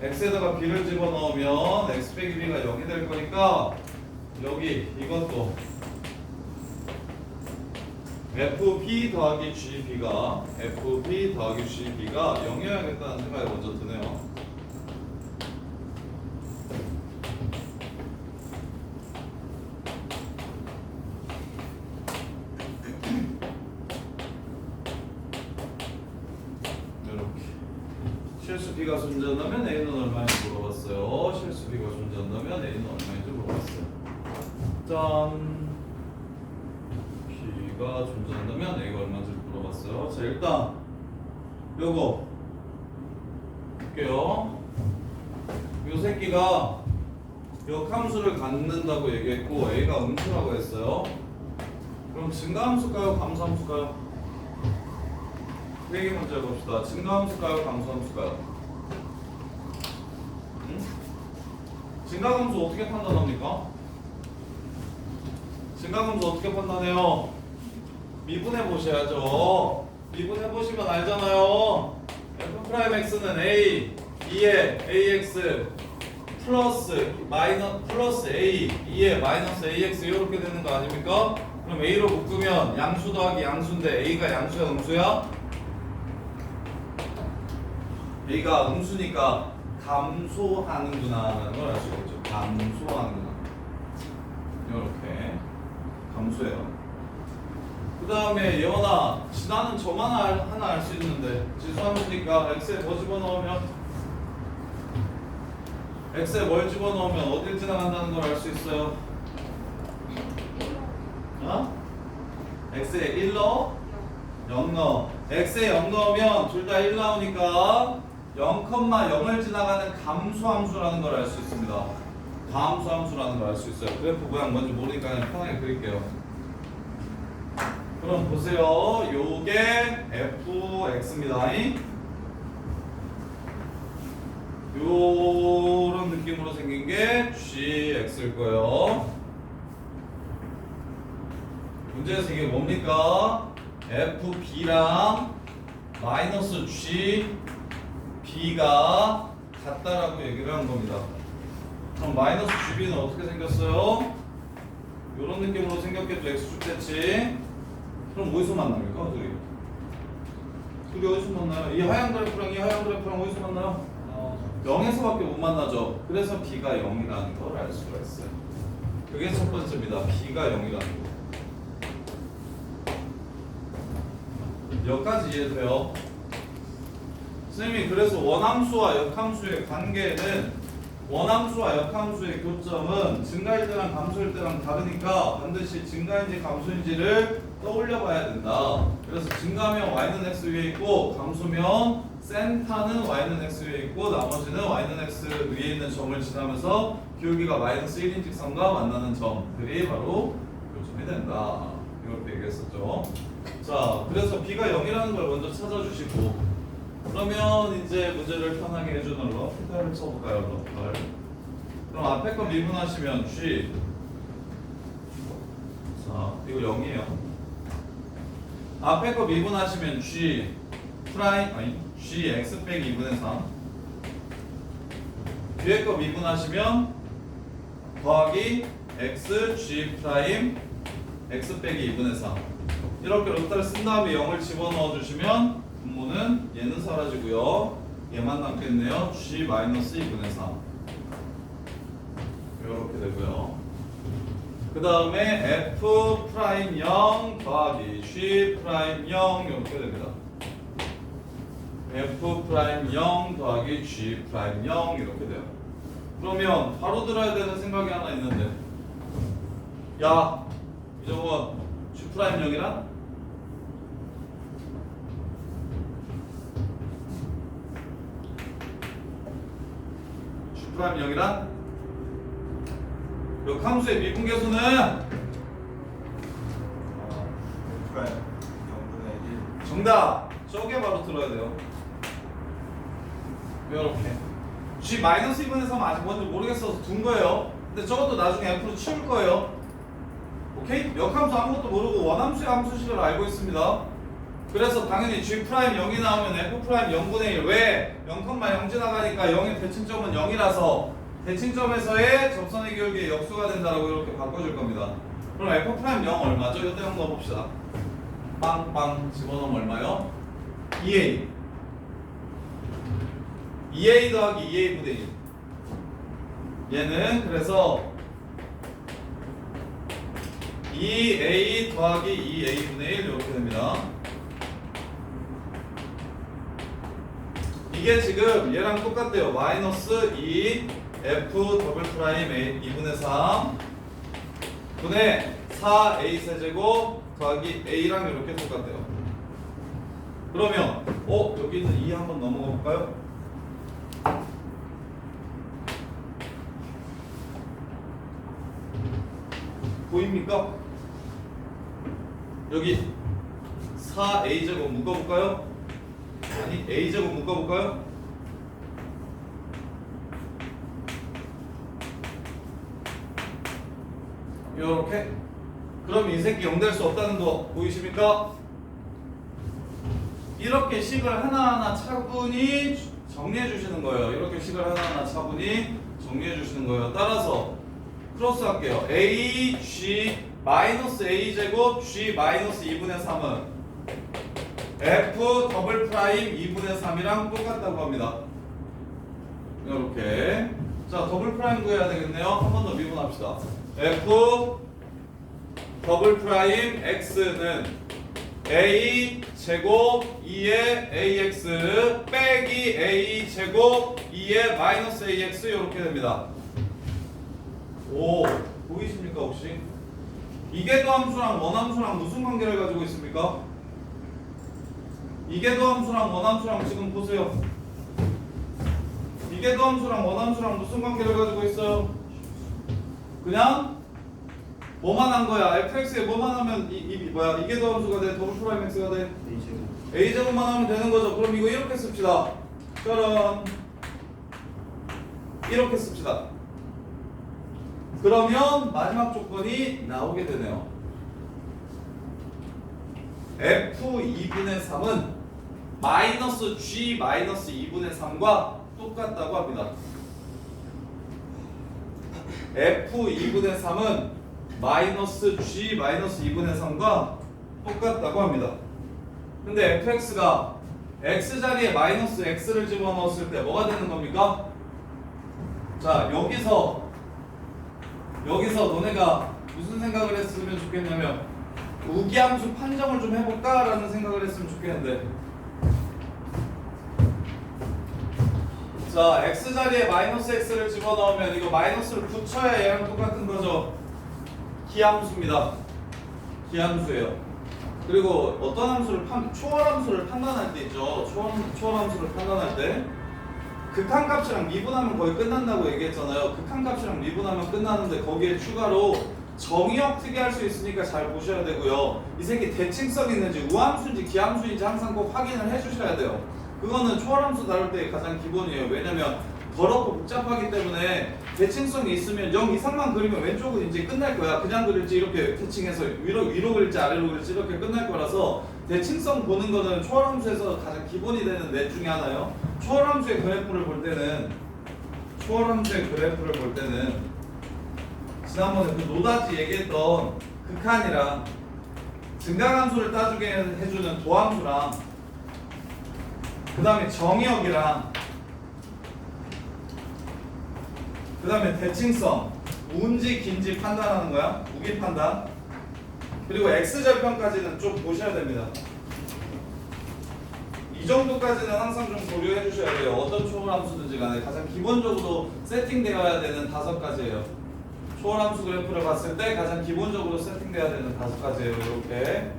x에다가 b를 집어넣으면 x 빼기 b가 0이 될 거니까 여기 이것도 fb 더하기 gb가 fb 더하기 gb가 0이어야겠다는 생각이 먼저 드네요. 실수 b가 존재한다면 a는 얼마인지 물어봤어요. 실수 b가 존재한다면 a는 얼마인지 물어봤어요. 짠. b가 존재한다면 a가 얼마인지 물어봤어요. 자, 일단 요거 볼게요. 요 새끼가 요 함수를 갖는다고 얘기했고 a가 음수라고 했어요. 그럼 증가함수일까요? 감소함수일까요? 회계 문제 봅시다. 증가함수일까요? 감소함수일까요? 응? 증가함수 어떻게 판단합니까? 증가함수 어떻게 판단해요? 미분해 보셔야죠. 미분해 보시면 알잖아요. f'x는 a 2에 ax 플러스 a 2에 마이너스 ax 이렇게 되는 거 아닙니까? 그럼 a로 묶으면 양수 더하기 양수인데 a가 양수야 음수야? a가 음수니까 감소하는구나 라는 걸 알 수 있겠죠. 감소하는구나. 이렇게 감소해요. 그 다음에 예원아, 지나는 저만 하나 알 수 있는데 지수함수니까 x에 뭐 집어넣으면 x에 뭘 집어넣으면 어딜 지나간다는 걸 알 수 있어요. 어? x에 1 넣어? 0 넣어. x에 0 넣으면 둘 다 1 나오니까 0,0을 지나가는 감소함수라는 걸 알 수 있습니다. 감소함수라는 걸 알 수 있어요. 그래프 모양 뭔지 모르니까 그냥 편하게 그릴게요. 그럼 보세요. 요게 fx입니다. 요런 느낌으로 생긴 게 gx일 거예요. 문제에서 이게 뭡니까? fb랑 마이너스 g b가 같다라고 얘기를 한 겁니다. 그럼 마이너스 gb는 어떻게 생겼어요? 요런 느낌으로 생겼겠죠. x축 됐지. 그럼 어디서 만납니까? 둘이 어디서 만나요? 이 하얀 그래프랑 이 하얀 그래프랑 어디서 만나요? 0에서밖에 못 만나죠. 그래서 b가 0이라는 걸 알 수가 있어요. 그게 첫 번째입니다. b가 0이라는 거. 여기까지 이해돼요? 선생님이 그래서 원함수와 역함수의 관계는 원함수와 역함수의 교점은 증가일 때랑 감소일 때랑 다르니까 반드시 증가인지 감소인지를 떠올려 봐야 된다. 그래서 증가면 y는 x 위에 있고 감소면 센터는 y는 x 위에 있고 나머지는 y는 x 위에 있는 점을 지나면서 기울기가 마이너스 1인 직선과 만나는 점들이 바로 교점이 된다. 이렇게 얘기했었죠. 자, 그래서 b가 0이라는 걸 먼저 찾아주시고 그러면 이제 문제를 편하게 해주는 러프를 쳐볼까요? 러프를. 그럼 앞에 거 미분하시면 g. 자, 이거 0이에요. 앞에 거 미분하시면 g 프라임 아니 g x 빼기 2분의 3. 뒤에 거 미분하시면 더하기 x g 프라임 x 빼기 2분의 3. 이렇게 루트를 쓴 다음에 0을 집어넣어 주시면 분모는 얘는 사라지고요. 얘만 남겠네요. g 마이너스 2분의 3. 이렇게 되고요. 그 다음에 f 프라임 0 더하기 g 프라임 0 이렇게 됩니다. f 프라임 0 더하기 g 프라임 0 이렇게 돼요. 그러면 바로 들어야 되는 생각이 하나 있는데, 야 이정원 g 프라임 0이란? 프라임 0이란? 역함수의 미분계수는 프라임 0분의 1. 정답! 저게 바로 들어야 돼요. 이렇게 G 마이너스 2분의 3 아직 뭔지 모르겠어서 둔 거예요. 근데 저것도 나중에 F로 치울 거예요. 오케이? 역함수 아무것도 모르고 원함수의 함수식을 알고 있습니다. 그래서 당연히 G 프라임 0이 나오면 F 프라임 0분의 1. 왜? 0,0 지나가니까 0의 대칭점은 0이라서 대칭점에서의 접선의 기울기의 역수가 된다라고 이렇게 바꿔줄 겁니다. 그럼 F 프라임 0 얼마죠? 이때 한번 넣어봅시다. 빵빵 집어넣으면 얼마요? 2A. 2A 더하기 2A분의 1. 얘는 그래서 2A 더하기 2A분의 1 이렇게 됩니다. 이게 지금 얘랑 똑같대요. 마이너스 2 F 더블 프라임 A 2분의 3 분의 4A 세제곱 더하기 A랑 이렇게 똑같대요. 그러면 여기 있는 2 한번 넘어가 볼까요? 보입니까? 여기 4a제곱 묶어볼까요? 아니 a제곱 묶어볼까요? 요렇게. 그럼 이 새끼 0 될 수 없다는 거 보이십니까? 이렇게 식을 하나하나 차분히 정리해 주시는 거예요. 이렇게 식을 하나하나 차분히 정리해 주시는 거예요. 따라서 크로스 할게요. A, G, 마이너스 A 제곱 G 마이너스 2분의 3은 F 더블 프라임 2분의 3이랑 똑같다고 합니다. 이렇게. 자, 더블 프라임 구해야 되겠네요. 한 번 더 미분합시다. F 더블 프라임 X는 A 제곱 2의 AX 빼기 A 제곱 2의 마이너스 AX 이렇게 됩니다. 오, 보이십니까 혹시? 이계도 함수랑 원함수랑 무슨 관계를 가지고 있습니까? 이계도 함수랑 원함수랑 지금 보세요. 이계도 함수랑 원함수랑 무슨 관계를 가지고 있어요? 그냥 뭐만 한 거야? fx에 뭐만 하면 이계도 함수가 돼? 더블 프라임 x가 돼? a제곱만 하면 되는 거죠. 그럼 이거 이렇게 씁시다. 짜란. 이렇게 씁시다. 그러면 마지막 조건이 나오게 되네요. F2분의 3은 마이너스 G 마이너스 2분의 3과 똑같다고 합니다. F2분의 3은 마이너스 G 마이너스 2분의 3과 똑같다고 합니다. 근데 fx가 x 자리에 마이너스 x를 집어넣었을 때 뭐가 되는 겁니까? 자, 여기서 너네가 무슨 생각을 했으면 좋겠냐면 우기함수 판정을 좀 해볼까? 라는 생각을 했으면 좋겠는데, 자, x자리에 마이너스 x를 집어넣으면 이거 마이너스를 붙여야 얘랑 똑같은 거죠. 기함수입니다. 기함수예요. 그리고 어떤 함수를 초월함수를 판단할 때 있죠. 초월함수를 판단할 때 극한값이랑 미분하면 거의 끝난다고 얘기했잖아요. 극한값이랑 미분하면 끝나는데 거기에 추가로 정의역 특이할 수 있으니까 잘 보셔야 되고요. 이 새끼 대칭성 있는지 우함수인지 기함수인지 항상 꼭 확인을 해주셔야 돼요. 그거는 초월함수 다룰 때 가장 기본이에요. 왜냐면 더럽고 복잡하기 때문에 대칭성이 있으면 0 이상만 그리면 왼쪽은 이제 끝날 거야. 그냥 그릴지 이렇게 대칭해서 위로 그릴지 아래로 그릴지 이렇게 끝날 거라서 대칭성 보는 거는 초월함수에서 가장 기본이 되는 넷 중에 하나요. 초월함수의 그래프를 볼 때는 지난번에 그 노다지 얘기했던 극한이랑 증가함수를 따주게 해주는 도함수랑 그 다음에 정의역이랑 그 다음에 대칭성, 운지 긴지 판단하는 거야. 우기 판단. 그리고 X절편까지는 좀 보셔야 됩니다. 이 정도까지는 항상 좀 고려해 주셔야 돼요. 어떤 초월함수든지 간에 가장 기본적으로 세팅되어야 되는 5가지예요. 초월함수 그래프를 봤을 때 가장 기본적으로 세팅되어야 되는 5가지예요. 이렇게.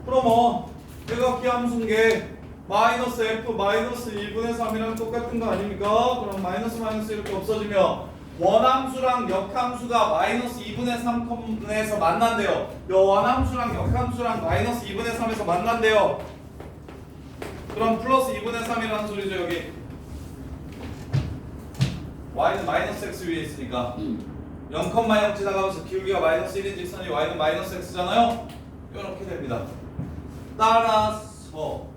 그럼 대각기함수인 게 마이너스 F 마이너스 2분의 3이랑 똑같은 거 아닙니까? 그럼 마이너스 이렇게 없어지면 원함수랑 역함수가 마이너스 2분의 3컴에서 만난대요. 요 원함수랑 역함수랑 마이너스 2분의 3에서 만난대요. 그럼 플러스 2분의 3이라는 소리죠. 여기 y는 마이너스 x 위에 있으니까 0,0 지나가면서 기울기가 마이너스 1인 직선이 y는 마이너스 x잖아요. 이렇게 됩니다. 따라서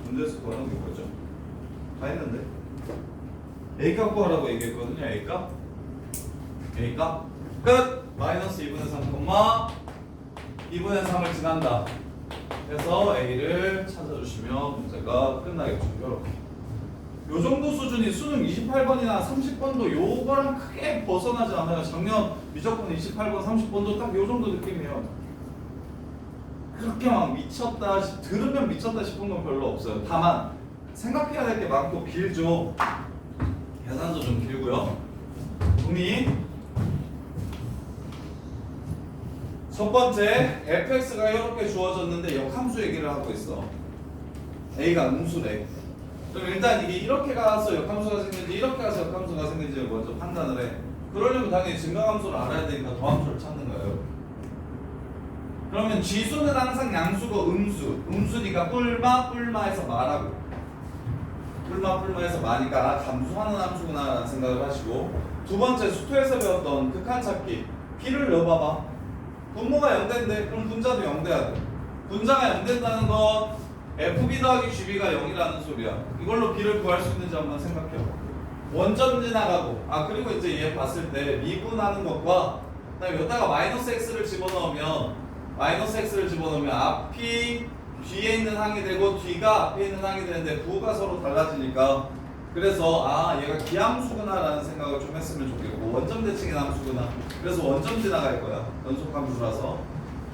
문제에서 구하는 게 뭐죠? 다 했는데 A값 구하라고 얘기했거든요. A값 끝! 마이너스 2분의 3, 2분의 3을 지난다. 그래서 A를 찾아주시면 문제가 끝나겠죠. 이렇게. 요 정도 수준이 수능 28번이나 30번도 요거랑 크게 벗어나지 않아요. 작년 미적분 28번, 30번도 딱 요 정도 느낌이에요. 그렇게 막 미쳤다, 들으면 미쳤다 싶은 건 별로 없어요. 다만 생각해야 될 게 많고 길죠. 계산도 좀 길고요. 동의? 첫 번째, fx가 이렇게 주어졌는데 역함수 얘기를 하고 있어. a가 음수래. 그럼 일단 이게 이렇게 가서 역함수가 생긴지 이렇게 가서 역함수가 생긴지를 먼저 판단을 해. 그러려면 당연히 증가함수를 알아야 되니까 더함수를 찾는 거예요. 그러면 쥐수는 항상 양수고 음수니까 뿔마에서 마라고. 뿔마에서 마니까 감수하는 함수구나 라는 생각을 하시고, 두 번째 수투에서 배웠던 극한 찾기. b를 넣어봐봐. 분모가 0대인데 그럼 분자도 0돼야 돼. 분자가 0된다는 건 fb 더하기 gb가 0이라는 소리야. 이걸로 b를 구할 수 있는지 한번 생각해. 원점 지나가고, 그리고 이제 얘 봤을 때 미분하는 것과 그다음에 여기다가 마이너스 x를 집어넣으면 앞이 뒤에 있는 항이 되고 뒤가 앞에 있는 항이 되는데 부호가 서로 달라지니까, 그래서 얘가 기함수구나 라는 생각을 좀 했으면 좋겠고, 원점 대칭의 함수구나. 그래서 원점 지나갈 거야. 연속함수라서.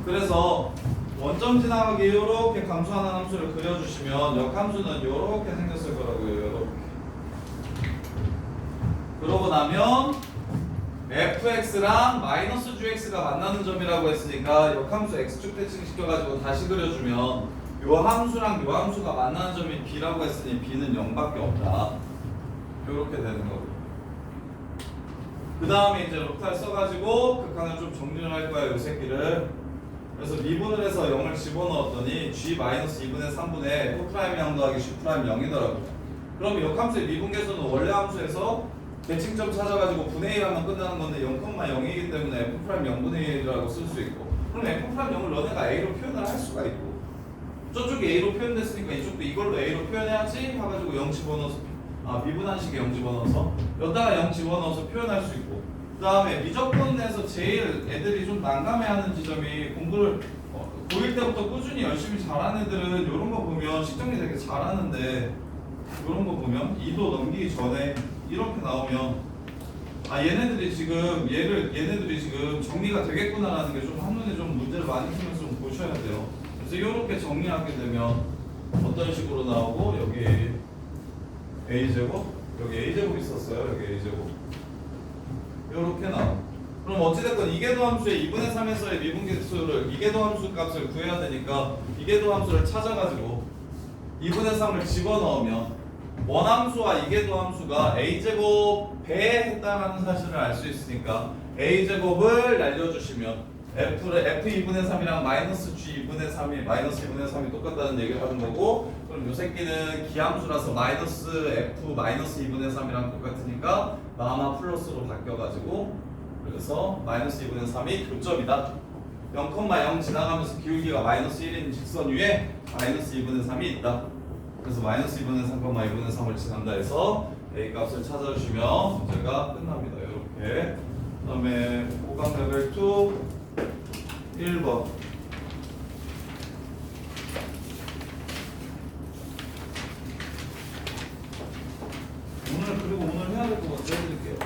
그래서 원점 지나가기 이렇게 감수하는 함수를 그려주시면 역함수는 이렇게 생겼을 거라고요. 이렇게. 그러고 나면 fx랑 마이너스 gx가 만나는 점이라고 했으니까 역함수 x축 대칭 시켜가지고 다시 그려주면 요 함수랑 요 함수가 만나는 점이 b라고 했으니 b는 0밖에 없다. 이렇게 되는 거고. 그 다음에 이제 록탈 써가지고 극한을 좀 정리를 할 거야, 요 새끼를. 그래서 미분을 해서 0을 집어넣었더니 g-2분의 3분의 f' 양 더하기 g' 0이더라고요. 그럼 역함수의 미분계수는 원래 함수에서 대칭점 찾아가지고 분의 1 하면 끝나는 건데 0,0이기 때문에 f' 0분의 1이라고 쓸 수 있고, 그럼 f' 0을 너네가 a로 표현을 할 수가 있고, 저쪽이 a로 표현됐으니까 이쪽도 이걸로 a로 표현해야지 해가지고 0 집어넣어서 미분한 식에 0 집어넣어서 여기다가 0 집어넣어서 표현할 수 있고, 그 다음에 미적분에서 제일 애들이 좀 난감해하는 지점이, 공부를 고1 때부터 꾸준히 열심히 잘하는 애들은 이런 거 보면 식정리 되게 잘하는데, 이런 거 보면 2도 넘기기 전에 이렇게 나오면 얘네들이 지금 정리가 되겠구나라는 게 좀 한눈에 좀 문제를 많이 풀면서 좀 보셔야 돼요. 그래서 이렇게 정리하게 되면 어떤 식으로 나오고, 여기 a제곱, 여기 a제곱 있었어요. 여기 a제곱 이렇게 나와. 그럼 어찌됐건 이계도 함수의 2분의 3에서의 미분계수를, 이계도 함수 값을 구해야 되니까 이계도 함수를 찾아가지고 2분의 3을 집어넣으면 원함수와 이계도 함수가 a제곱 배했다라는 사실을 알 수 있으니까 a제곱을 날려주시면 f 2분의 3이랑 마이너스 g 2분의 3이 마이너스 2분의 3이 똑같다는 얘기를 하는 거고, 그럼 요 새끼는 기함수라서 마이너스 f 마이너스 2분의 3이랑 똑같으니까 마마 플러스로 바뀌어가지고, 그래서 마이너스 2분의 3이 교점이다. 0,0 지나가면서 기울기가 마이너스 1인 직선 위에 마이너스 2분의 3이 있다. 그래서 마이너스 2분의 3, 2분의 3을 지난다 해서 a 값을 찾아주시면 문제가 끝납니다. 이렇게. 그 다음에 5강 레벨 2 1번. 오늘 해야 될 거 먼저 해드릴게요.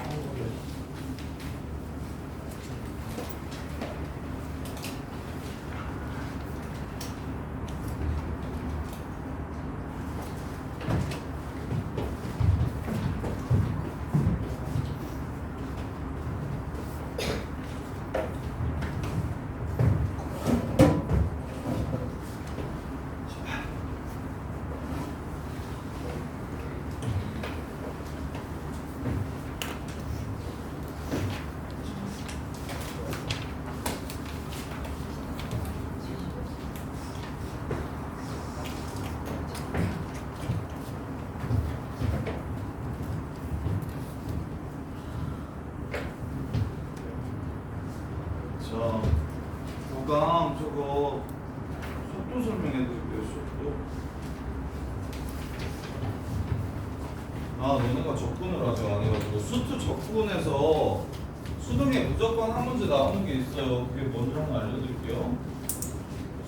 자, 9강 저거 속도 설명해 드릴게요. 속도. 아, 너네가 접근을 아직 안 해가지고 수트 접근에서 수능에 무조건 한 문제 나오는 게 있어요. 그게 뭔지 한번 알려드릴게요.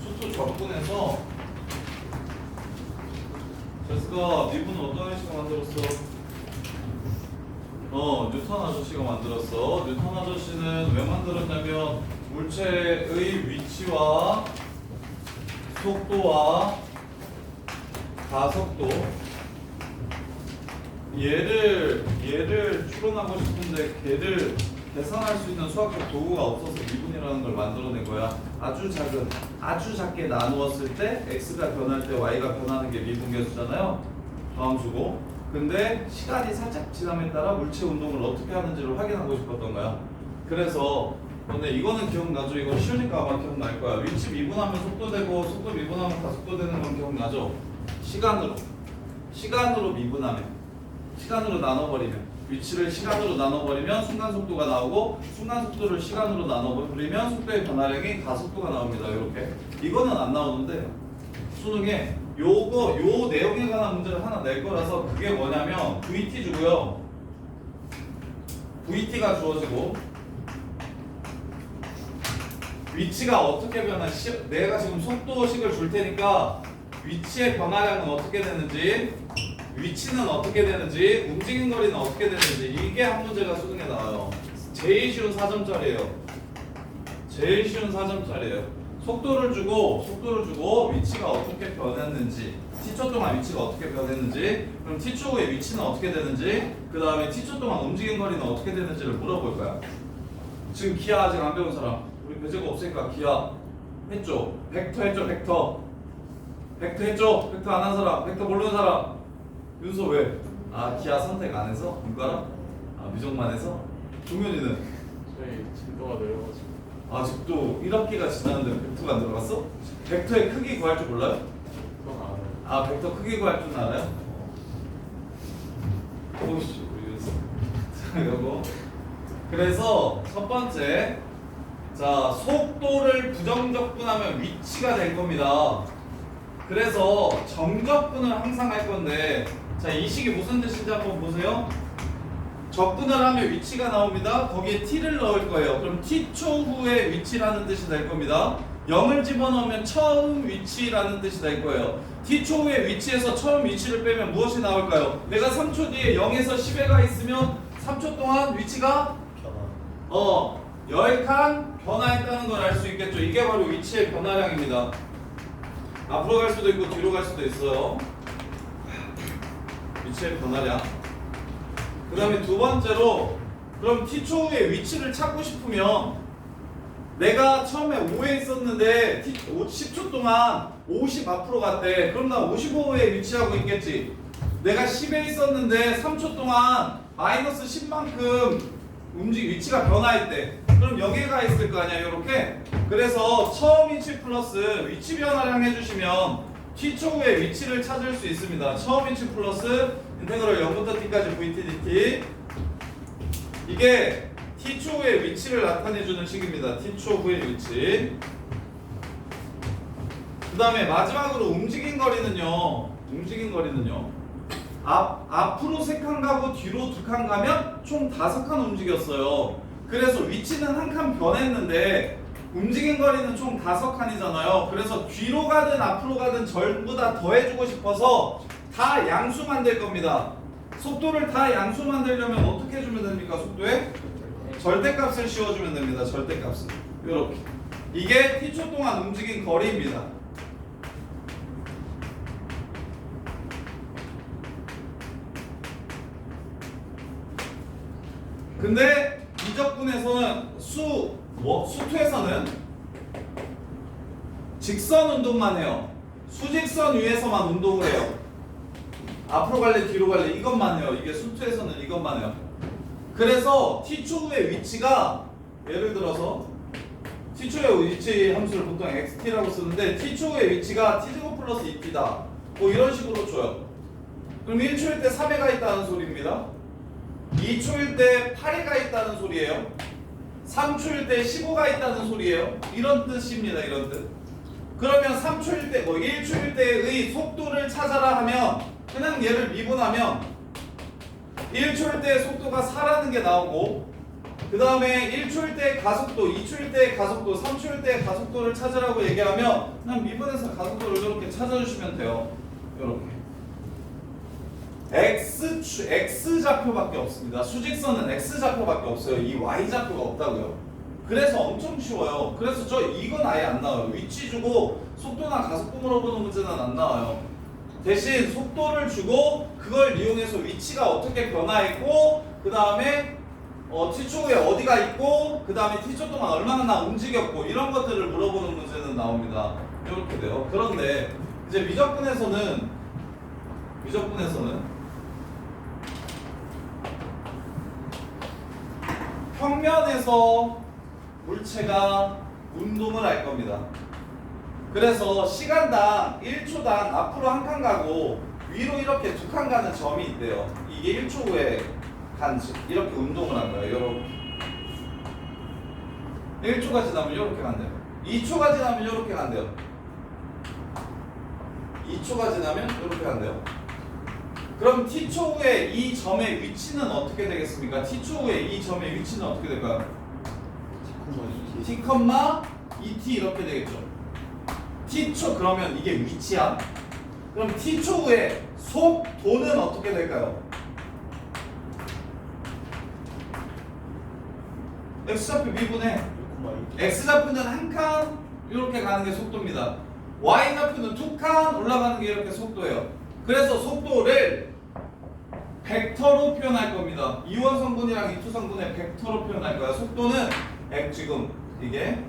수트 접근에서 제스가 미분은 어떤 아저씨가 만들었어? 뉴턴 아저씨가 만들었어. 뉴턴 아저씨는 왜 만들었냐면 물체의 위치와 속도와 가속도 얘를 추론하고 싶은데 걔를 계산할 수 있는 수학적 도구가 없어서 미분이라는 걸 만들어낸 거야. 아주 작게 나누었을 때 x가 변할 때 y가 변하는 게 미분계수잖아요. 다함수고. 근데 시간이 살짝 지남에 따라 물체 운동을 어떻게 하는지를 확인하고 싶었던 거야. 그래서 근데 이거는 기억나죠? 이거 쉬우니까 아마 기억날 거야. 위치 미분하면 속도 되고 속도 미분하면 가속도 되는 건 기억나죠? 시간으로 미분하면, 시간으로 나눠버리면, 위치를 시간으로 나눠버리면 순간 속도가 나오고 순간 속도를 시간으로 나눠버리면 속도의 변화량이 가속도가 나옵니다. 이렇게. 이거는 안 나오는데 수능에 요 내용에 관한 문제를 하나 낼 거라서 그게 뭐냐면 VT 주고요. VT가 주어지고 위치가 어떻게 변하지? 내가 지금 속도식을 줄 테니까 위치의 변화량은 어떻게 되는지, 위치는 어떻게 되는지, 움직임 거리는 어떻게 되는지 이게 한 문제가 수능에 나와요. 제일 쉬운 4점짜리예요. 제일 쉬운 4점짜리예요. 속도를 주고 위치가 어떻게 변했는지, t초 동안 위치가 어떻게 변했는지, 그럼 t초 후에 위치는 어떻게 되는지, 그 다음에 t초 동안 움직임 거리는 어떻게 되는지를 물어볼 거야. 지금 기하 아직 안 배운 사람, 우리 배제가 없으니까 기하 했죠? 벡터 했죠? 벡터 했죠? 벡터 안 한 사람, 벡터 모르는 사람. 윤서 왜? 아, 기하 선택 안 해서? 문과라? 아, 미적만 해서? 종현이는? 저희 진도가 내려가지고 아직도 1학기가 지났는데 벡터가 안 들어갔어? 벡터의 크기 구할 줄 몰라요? 그건 알아요. 아, 벡터 크기 구할 줄 알아요? 오씨, 우리 윤서. 자, 이거. 그래서 첫 번째, 자, 속도를 부정적분하면 위치가 될 겁니다. 그래서 정적분을 항상 할 건데, 자, 이 식이 무슨 뜻인지 한번 보세요. 적분을 하면 위치가 나옵니다. 거기에 t를 넣을 거예요. 그럼 t초 후의 위치라는 뜻이 될 겁니다. 0을 집어넣으면 처음 위치라는 뜻이 될 거예요. t초 후의 위치에서 처음 위치를 빼면 무엇이 나올까요? 내가 3초 뒤에 0에서 10에 가 있으면 3초 동안 위치가 10칸 변화했다는 걸 알 수 있겠죠. 이게 바로 위치의 변화량입니다. 앞으로 갈 수도 있고 뒤로 갈 수도 있어요. 위치의 변화량. 그 다음에 두 번째로, 그럼 t초 후에 위치를 찾고 싶으면 내가 처음에 5에 있었는데 10초 동안 50 앞으로 갔대. 그럼 나 55에 위치하고 있겠지. 내가 10에 있었는데 3초 동안 마이너스 10만큼 위치가 변화했대. 그럼 여기가 있을 거 아니야, 이렇게. 그래서 처음 위치 플러스 위치 변화량 해주시면 t초 후에 위치를 찾을 수 있습니다. 처음 위치 플러스 인테그럴 0부터 t까지 vt dt. 이게 t초 후의 위치를 나타내주는 식입니다. t초 후의 위치. 그 다음에 마지막으로 움직임 거리는요. 앞으로 3칸 가고 뒤로 2칸 가면 총 5칸 움직였어요. 그래서 위치는 한 칸 변했는데 움직임 거리는 총 5칸이잖아요. 그래서 뒤로 가든 앞으로 가든 전부 다 더해주고 싶어서 다 양수 만들 겁니다. 속도를 다 양수 만들려면 어떻게 해주면 됩니까? 속도에 절대값을 씌워주면 됩니다. 절대값을 이렇게. 이게 t초 동안 움직인 거리입니다. 근데 미적분에서는 수투에서는 직선 운동만 해요. 수직선 위에서만 운동을 해요. 앞으로 갈래 뒤로 갈래 이것만 해요. 이게 수투에서는 이것만 해요. 그래서 t초 후의 위치가, 예를 들어서 t초의 위치 함수를 보통 xt라고 쓰는데 t초 후의 위치가 t제곱 플러스 2t다. 뭐 이런 식으로 줘요. 그럼 1초일 때 3회가 있다는 소리입니다. 2초일 때 8회가 있다는 소리예요. 3초일 때 15가 있다는 소리예요. 이런 뜻입니다. 이런 뜻. 그러면 3초일 때, 1초일 때의 속도를 찾아라 하면 그냥 얘를 미분하면 1초일 때 속도가 4라는 게 나오고 그 다음에 1초일 때 가속도, 2초일 때 가속도, 3초일 때 가속도를 찾으라고 얘기하면 그냥 미분해서 가속도를 이렇게 찾아주시면 돼요. 이렇게. X 좌표밖에 없습니다. 수직선은 X 좌표밖에 없어요. 이 Y 좌표가 없다고요. 그래서 엄청 쉬워요. 그래서 이건 아예 안 나와요. 위치 주고 속도나 가속도 물어보는 문제는 안 나와요. 대신 속도를 주고 그걸 이용해서 위치가 어떻게 변화했고 그 다음에 t초 후에 어디가 있고 그 다음에 t초 동안 얼마나 움직였고 이런 것들을 물어보는 문제는 나옵니다. 이렇게 돼요. 그런데 이제 미적분에서는 평면에서 물체가 운동을 할 겁니다. 그래서 시간당 1초당 앞으로 한 칸 가고 위로 이렇게 2칸 가는 점이 있대요. 이게 1초 후에 이렇게 운동을 한 거예요. 이렇게 1초가 지나면 이렇게 간대요. 2초가 지나면 이렇게 간대요. 2초가 지나면 이렇게 간대요. 그럼 t초 후에 이 점의 위치는 어떻게 되겠습니까? t초 후에 이 점의 위치는 어떻게 될까요? t, 2t 이렇게 되겠죠. t초 그러면 이게 위치야. 그럼 t초 후에 속도는 어떻게 될까요? x좌표 미분해. x좌표는 한 칸 이렇게 가는 게 속도입니다. y좌표는 2칸 올라가는 게 이렇게 속도예요. 그래서 속도를 벡터로 표현할 겁니다. 2원 성분이랑 2투 성분의 벡터로 표현할 거야. 속도는 지금 이게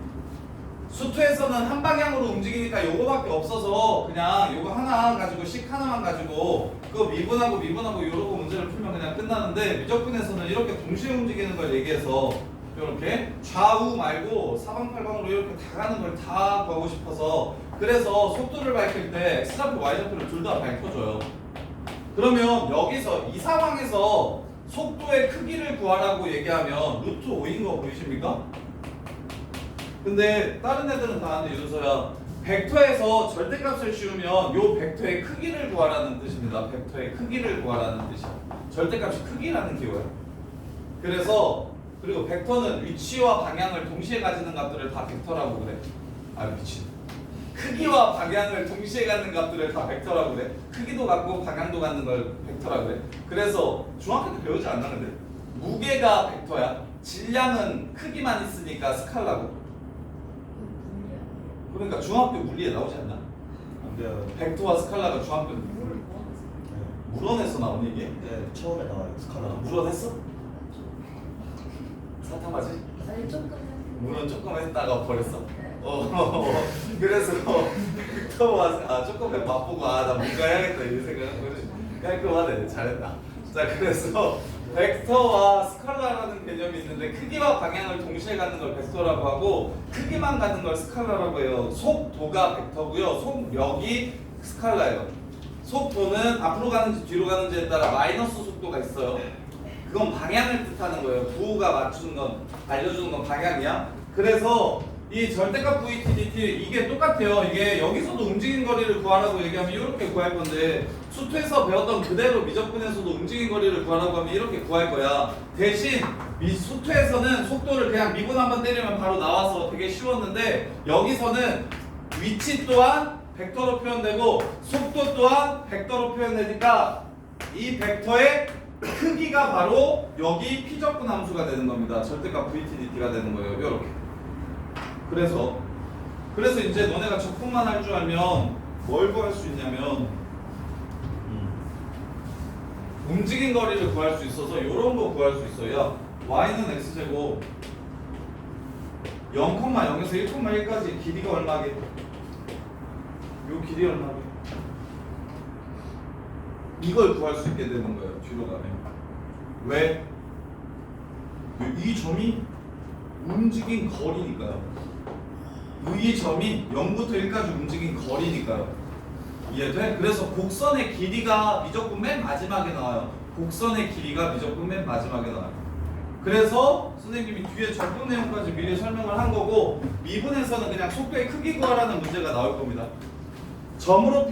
수투에서는 한 방향으로 움직이니까 요거밖에 없어서 그냥 요거 하나 가지고 식 하나만 가지고 그거 미분하고 요러고 문제를 풀면 그냥 끝나는데 미적분에서는 이렇게 동시에 움직이는 걸 얘기해서 이렇게 좌우 말고 사방팔방으로 이렇게 다 가는 걸 다 구하고 싶어서 그래서 속도를 밝힐 때 x좌표 y좌표를 둘 다 밝혀줘요. 그러면 여기서 이 상황에서 속도의 크기를 구하라고 얘기하면 루트 5인 거 보이십니까? 근데 다른 애들은 다 하는데 윤서야 벡터에서 절대값을 씌우면 요 벡터의 크기를 구하라는 뜻입니다. 벡터의 크기를 구하라는 뜻이야. 절대값이 크기라는 기호야. 그래서 그리고 벡터는 위치와 방향을 동시에 가지는 값들을 다 벡터라고 그래. 아 미친. 크기와 방향을 동시에 갖는 값들을 다 벡터라고 그래. 크기도 갖고 방향도 갖는 걸 벡터라고 그래. 그래서 중학교 때 배우지 않나 근데? 무게가 벡터야. 질량은 크기만 있으니까 스칼라고. 그러니까 중학교 물리에 나오지 않나? 안 돼요. 벡터와 스칼라가 중학교 물원에서 나온 얘기야? 네, 처음에 나와요. 스칼라. 물원했어? 사탕 맞지? 아니 조금 물론 조금 했다가 버렸어? 그래서 벡터와 조금 맛보고 나 뭔가 해야겠다 이 생각은 깔끔하네. 잘했다. 자 그래서 벡터와 스칼라라는 개념이 있는데 크기와 방향을 동시에 갖는 걸 벡터라고 하고 크기만 갖는 걸 스칼라라고 해요. 속도가 벡터고요. 속력이 스칼라예요. 속도는 앞으로 가는지 뒤로 가는지에 따라 마이너스 속도가 있어요. 그건 방향을 뜻하는 거예요. 부호가 맞추는 건 알려주는 건 방향이야. 그래서 이 절대값 VT, DT 이게 똑같아요. 이게 여기서도 움직인 거리를 구하라고 얘기하면 이렇게 구할 건데 수투에서 배웠던 그대로 미적분에서도 움직인 거리를 구하라고 하면 이렇게 구할 거야. 대신 수투에서는 속도를 그냥 미분 한번 때리면 바로 나와서 되게 쉬웠는데 여기서는 위치 또한 벡터로 표현되고 속도 또한 벡터로 표현되니까 이 벡터의 크기가 바로 여기 피적분 함수가 되는 겁니다. 절대값 VT, DT가 되는 거예요. 이렇게. 그래서 이제 너네가 적분만 할 줄 알면 뭘 구할 수 있냐면 움직인 거리를 구할 수 있어서 이런 거 구할 수 있어요. y는 x제곱 0,0에서 1,1까지 길이가 얼마게? 요 길이 얼마게? 이걸 구할 수 있게 되는 거예요. 뒤로 가면. 왜? 이 점이 움직인 거리니까요. 이 점이 0부터 1까지 움직인 거리니까요. 이해돼? 그래서 곡선의 길이가 미적분 맨 마지막에 나와요. 곡선의 길이가 미적분 맨 마지막에 나와요. 그래서 선생님이 뒤에 적분 내용까지 미리 설명을 한 거고 미분에서는 그냥 속도의 크기 구하라는 문제가 나올 겁니다. 점으로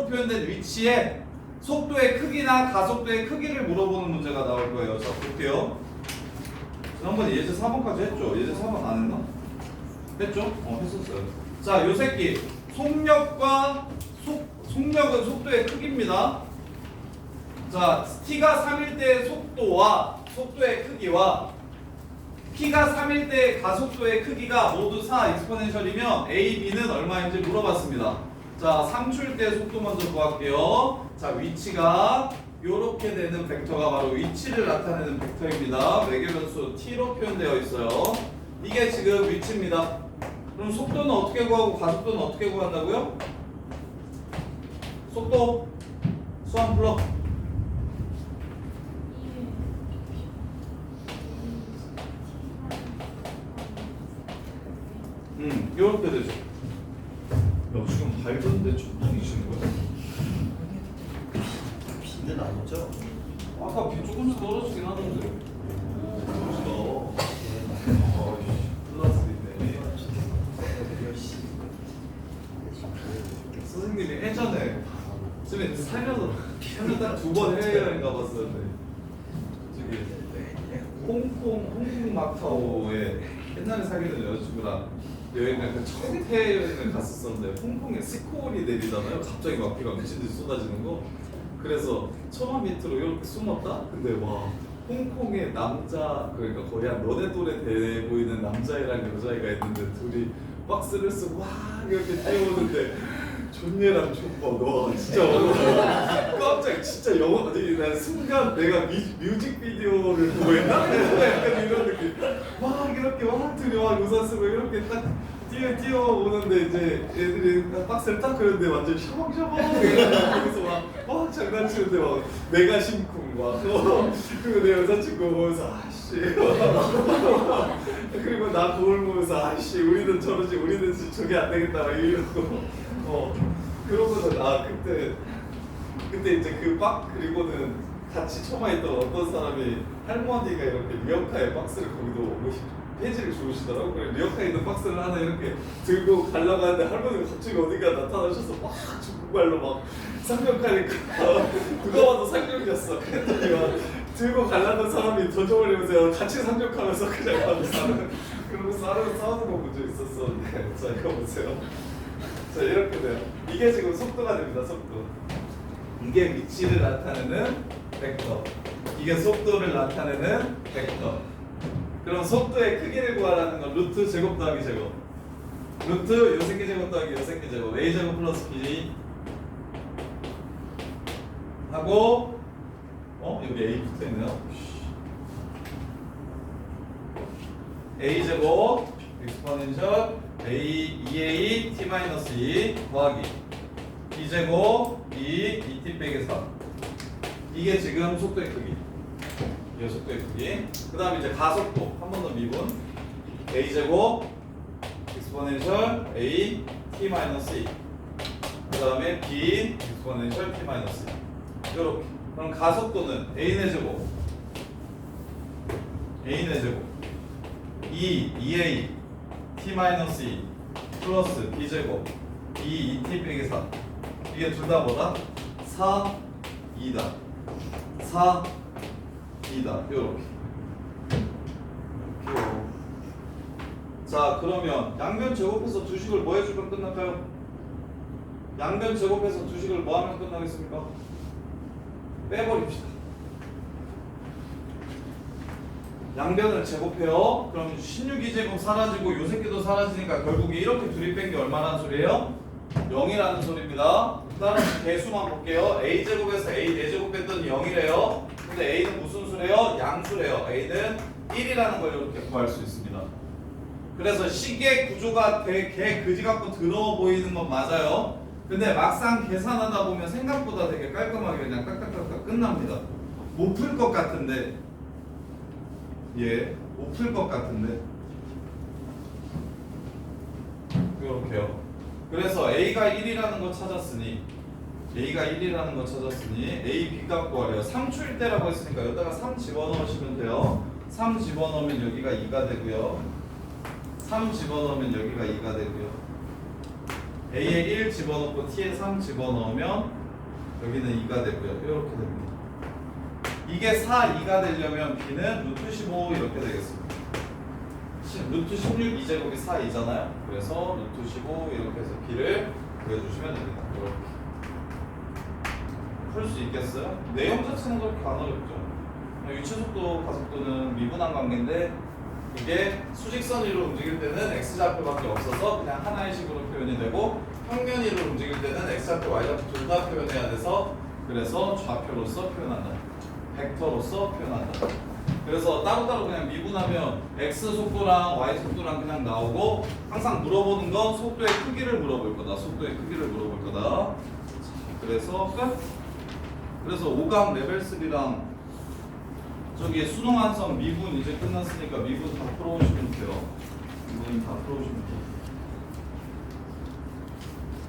표현된 위치에 속도의 크기나 가속도의 크기를 물어보는 문제가 나올 거예요. 자, 볼게요. 지난번에 예제 4번까지 했죠? 예제 4번 안 했나? 했죠? 했었어요. 자, 요 새끼 속력과 속력은 속도의 크기입니다. 자, t가 3일 때의 속도와 속도의 크기와 t가 3일 때의 가속도의 크기가 모두 4 익스포넨셜이면 a, b는 얼마인지 물어봤습니다. 자, 3초일 때 속도 먼저 구할게요. 자, 위치가 요렇게 되는 벡터가 바로 위치를 나타내는 벡터입니다. 외계변수 t로 표현되어 있어요. 이게 지금 위치입니다. 그럼 속도는 어떻게 구하고 가속도는 어떻게 구한다고요? 속도 수학 불러. 요렇게 되죠. 야, 지금 밝은데 초등이 치는 거야? 비는 아니죠? 아까 비 조금씩 떨어지긴 하던데. 어, 플러스인데. 선생님이 예전에 지금 살면서 딱 2번 해외여행 가봤었는데 저기 홍콩 마카오에 옛날에 사귀던 여자친구랑 여행을 첫 해외여행을 갔었었는데 홍콩에 스콜이 내리잖아요. 갑자기 막 비가 미친듯이 쏟아지는 거. 그래서 처마 밑으로 이렇게 숨었다. 근데 와 홍콩에 남자 그러니까 거의 한 너네 또래 돼 보이는 남자애랑 여자애가 있는데 둘이 박스를 쓰고 막 이렇게 뛰어오는데 존예랑 존버 너 진짜 깜짝 진짜 영화 난 순간 내가 뮤직비디오를 보고 있나? 약간 이런 느낌 막 이렇게 막 둘이 막 의사 쓰고 이렇게 딱 뛰어오는데 이제 애들이 박스를 딱 그렸는데 완전 샤방샤방 거기서 막 장난치는데 막 내가 심쿵 막 그리고 내 여자친구 보면서 아씨 그리고 나 거울 보면서 아씨 우리는 저러지 우리는 저게 안 되겠다 막 이러고 그러고는 그때 이제 그리고는 같이 처마있던 어떤 사람이 할머니가 이렇게 리어카에 박스를 거기도 페이지를 주우시더라고. 그래 리어카에 있는 박스를 하나 이렇게 들고 가려고 하는데 할머니가 갑자기 어디가 나타나셔서 막 중국말로 막 상륙하니까 누가 봐도 상륙이었어. 그랬더니 막 들고 가려는 사람이 던져버리면서 같이 상륙하면서 그냥 가고 그러면서 싸우는 거 본 적 있었었는데 자 이거 보세요. 자 이렇게 돼요. 이게 지금 속도가 됩니다. 속도. 이게 위치를 나타내는 벡터. 이게 속도를 나타내는 벡터. 그럼 속도의 크기를 구하라는 건 루트 제곱 더하기 제곱. 루트 요새끼 제곱 더하기 요새끼 제곱. a 제곱 플러스 b 하고 여기 a 붙어 있네요. a 제곱 익스포넨셜 a 2a t-2 더하기 b 제곱 2t 빼기 3. 이게 지금 속도의 크기. 이게 속도의 크기. 그 다음에 이제 가속도 한 번 더 미분 a 제곱 익스포넨셜 a t-2. 그 다음에 b 익스포넨셜 t-2. 요렇게. 그럼 가속도는 a의 제곱 2a t-2 플러스 b 제곱 2t 빼기 4. 이게 둘 다 뭐다? 4, 2다. 4, 2다. 요렇게. 자, 그러면 양변 제곱해서 두 식을 뭐 해주면 끝날까요? 양변 제곱해서 두 식을 뭐 하면 끝나겠습니까? 빼버립시다. 양변을 제곱해요. 그럼 16이제곱 사라지고 요 새끼도 사라지니까 결국에 이렇게 둘이 뺀 게 얼마라는 소리예요? 0이라는 소리입니다. 다른 개수만 볼게요. a제곱에서 a 4제곱 뺐더니 0이래요. 근데 a는 무슨 수래요? 양수래요. a는 1이라는 걸 이렇게 구할 수 있습니다. 그래서 식의 구조가 되게 그지 같고 더러워 보이는 건 맞아요. 근데 막상 계산하다 보면 생각보다 되게 깔끔하게 그냥 딱딱딱딱 끝납니다. 못 풀 것 같은데 못 풀 것 같은데 이렇게요. 그래서 A가 1이라는 거 찾았으니 A, B 값 구하래요. 3초일 때라고 했으니까 여기다가 3 집어넣으시면 돼요. 3 집어넣으면 여기가 2가 되고요. 3 집어넣으면 여기가 2가 되고요. A에 1 집어넣고 T에 3 집어넣으면 여기는 2가 되고요. 이렇게 됩니다. 이게 4, 2가 되려면 B는 루트 15 이렇게 되겠습니다. 루트 16 2제곱이 4, 2잖아요. 그래서 루트 15 이렇게 해서 B를 구해주시면 됩니다. 이렇게. 풀 수 있겠어요? 내용 자체는 그렇게 안 어렵죠. 유체속도, 가속도는 미분한 관계인데 이게 수직선 위로 움직일 때는 x좌표밖에 없어서 그냥 하나의 식으로 표현이 되고 평면 위로 움직일 때는 x좌표, y좌표 둘 다 표현해야 돼서 그래서 좌표로서 표현한다. 벡터로서 표현한다. 그래서 따로따로 그냥 미분하면 x 속도랑 y 속도랑 그냥 나오고 항상 물어보는 건 속도의 크기를 물어볼 거다. 속도의 크기를 물어볼 거다. 자, 그래서 끝. 그래서 5강 레벨 3랑 저기 수능 완성 미분 이제 끝났으니까 미분 다 풀어오시면 돼요. 미분 다 풀어오시면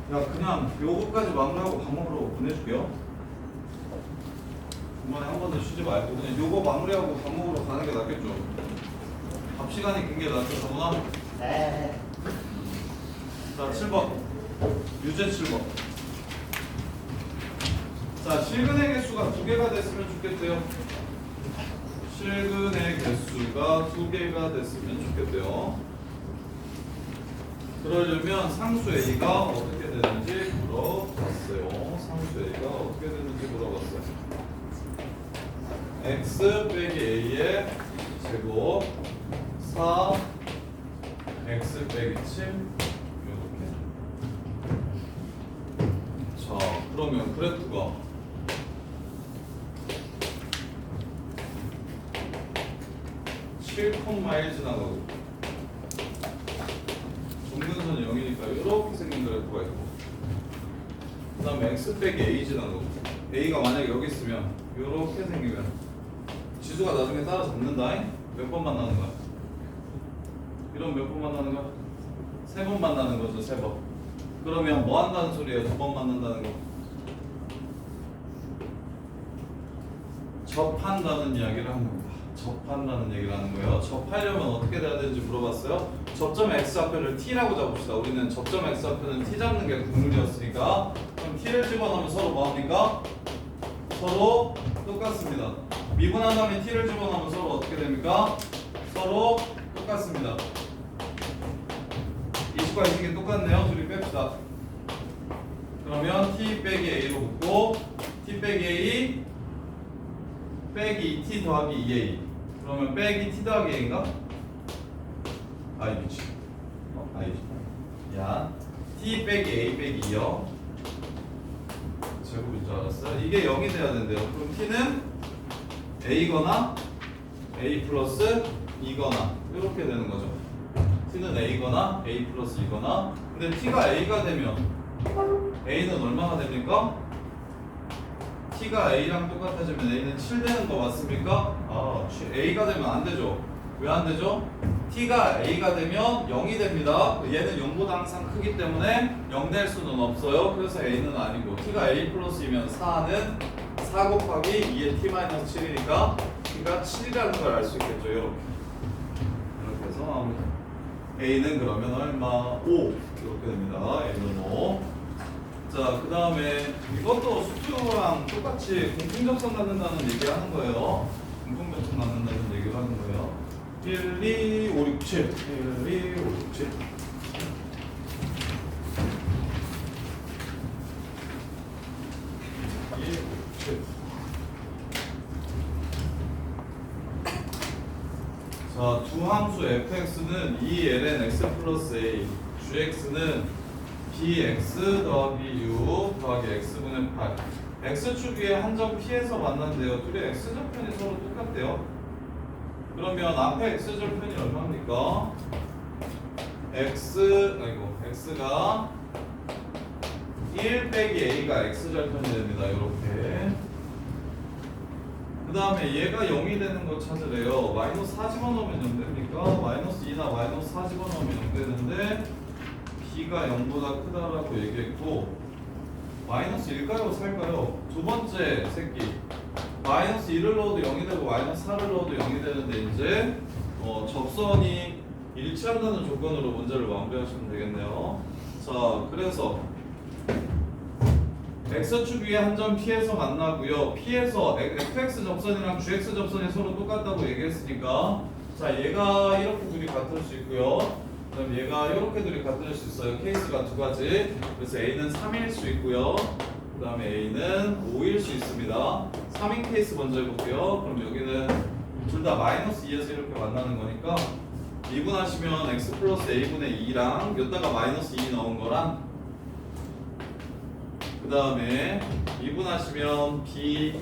돼요. 야 그냥 요거까지 마무리하고 밥 먹으러 보내줄게요. 이번에 한 번 더 쉬지 말고 그냥 요거 마무리하고 밥 먹으러 가는 게 낫겠죠. 밥 시간이 긴 게 낫죠, 정훈아? 네. 자 7번 유제 7번. 자 실근의 개수가 2개가 됐으면 좋겠대요. 실근의 개수가 2개가 됐으면 좋겠대요. 그러려면 상수 A가 어떻게 되는지 물어봤어요. 상수 A가 어떻게 되는지 물어봤어요. x 빼기 A의 제곱 4 x 빼기 7 이렇게. 자 그러면 그래프가 7,1 지나가고 중근선이 0이니까 이렇게 생긴 그래프가 있고 그 다음에 x 빼기 a 지나가고 a가 만약에 여기 있으면 이렇게 생기면 지수가 나중에 따라잡는다. 몇 번 만나는 거야? 이런 몇 번 만나는 거야? 3번 만나는 거죠. 3번. 그러면 뭐 한다는 소리예요? 2번 만난다는 거. 접한다는 이야기를 하는 겁니다. 접한다는 얘기를 하는 거예요. 접하려면 어떻게 돼야 되는지 물어봤어요. 접점 x좌표를 t라고 잡읍시다. 우리는 접점 x좌표는 t 잡는 게 국룰이었으니까 그럼 t를 집어넣으면 서로 뭐합니까? 서로 똑같습니다. 미분한 다음에 t를 집어넣으면 서로 어떻게 됩니까? 서로 똑같습니다. 이식과 이식이 똑같네요. 둘이 뺍시다. 그러면 t 빼기 a로 붙고 t 빼기 a 빼기 2t 더하기 2a 그러면 빼기 t 더하기 a인가? 아이 미치 아이지 야 t 빼기 a 빼기 2요 제곱인 줄 알았어요. 이게 0이 돼야 된대요. 그럼 t는 a거나 a 플러스 2거나 이렇게 되는 거죠. t는 a거나 a 플러스 2거나 근데 t가 a가 되면 a는 얼마나 됩니까? t가 a랑 똑같아지면 a는 7 되는 거 맞습니까? 아, a가 되면 안 되죠. 왜 안 되죠? t가 a가 되면 0이 됩니다. 얘는 0보다 항상 크기 때문에 0 될 수는 없어요. 그래서 a는 아니고 t가 a 플러스이면 4는 4 곱하기 2의 t 마이너스 7이니까 t가 7이라는 걸 알 수 있겠죠. 이렇게 해서 a는 그러면 얼마? 5 이렇게 됩니다. a는 5. 자, 그 다음에 이것도 수평이랑 똑같이 공통접선 갖는다는 얘기를 하는 거예요. 공통접선 갖는다는 얘기를 하는 거예요. 1, 2, 5, 6, 7 1, 2, 5, 6, 7 2, 5, 7 자, 두 함수 fx는 2ln x 플러스 a gx는 bx 더하기 u 더하기 x분의 8 x축 위에 한 점 p에서 만난대요. 둘이 x절편이 서로 똑같대요. 그러면 앞에 x절편이 얼마입니까? x가 1 빼기 a가 x절편이 됩니다. 이렇게 그 다음에 얘가 0이 되는 거 찾으래요. 마이너스 4 집어넣으면 0 됩니까? 마이너스 2나 마이너스 4 집어넣으면 0 되는데 b가 0보다 크다라고 얘기했고 마이너스 1까요? 살까요? 두 번째 새끼 마이너스 1을 넣어도 0이 되고 마이너스 4를 넣어도 0이 되는데 이제 접선이 일치한다는 조건으로 문제를 마무리하시면 되겠네요. 자, 그래서 x축 위에 한 점 P에서 만나고요. P에서 fx 접선이랑 gx 접선이 서로 똑같다고 얘기했으니까 자, 얘가 이렇게 둘이 같을 수 있고요. 그럼 얘가 이렇게 둘이 같을 수 있어요. 케이스가 두 가지. 그래서 A는 3일 수 있고요. 그 다음에 A는 5일 수 있습니다. 3인 케이스 먼저 해볼게요. 그럼 여기는 둘 다 마이너스 2에서 이렇게 만나는 거니까 미분하시면 x 플러스 a분의 2랑 여기다가 마이너스 2 넣은 거랑 그 다음에 미분하시면 b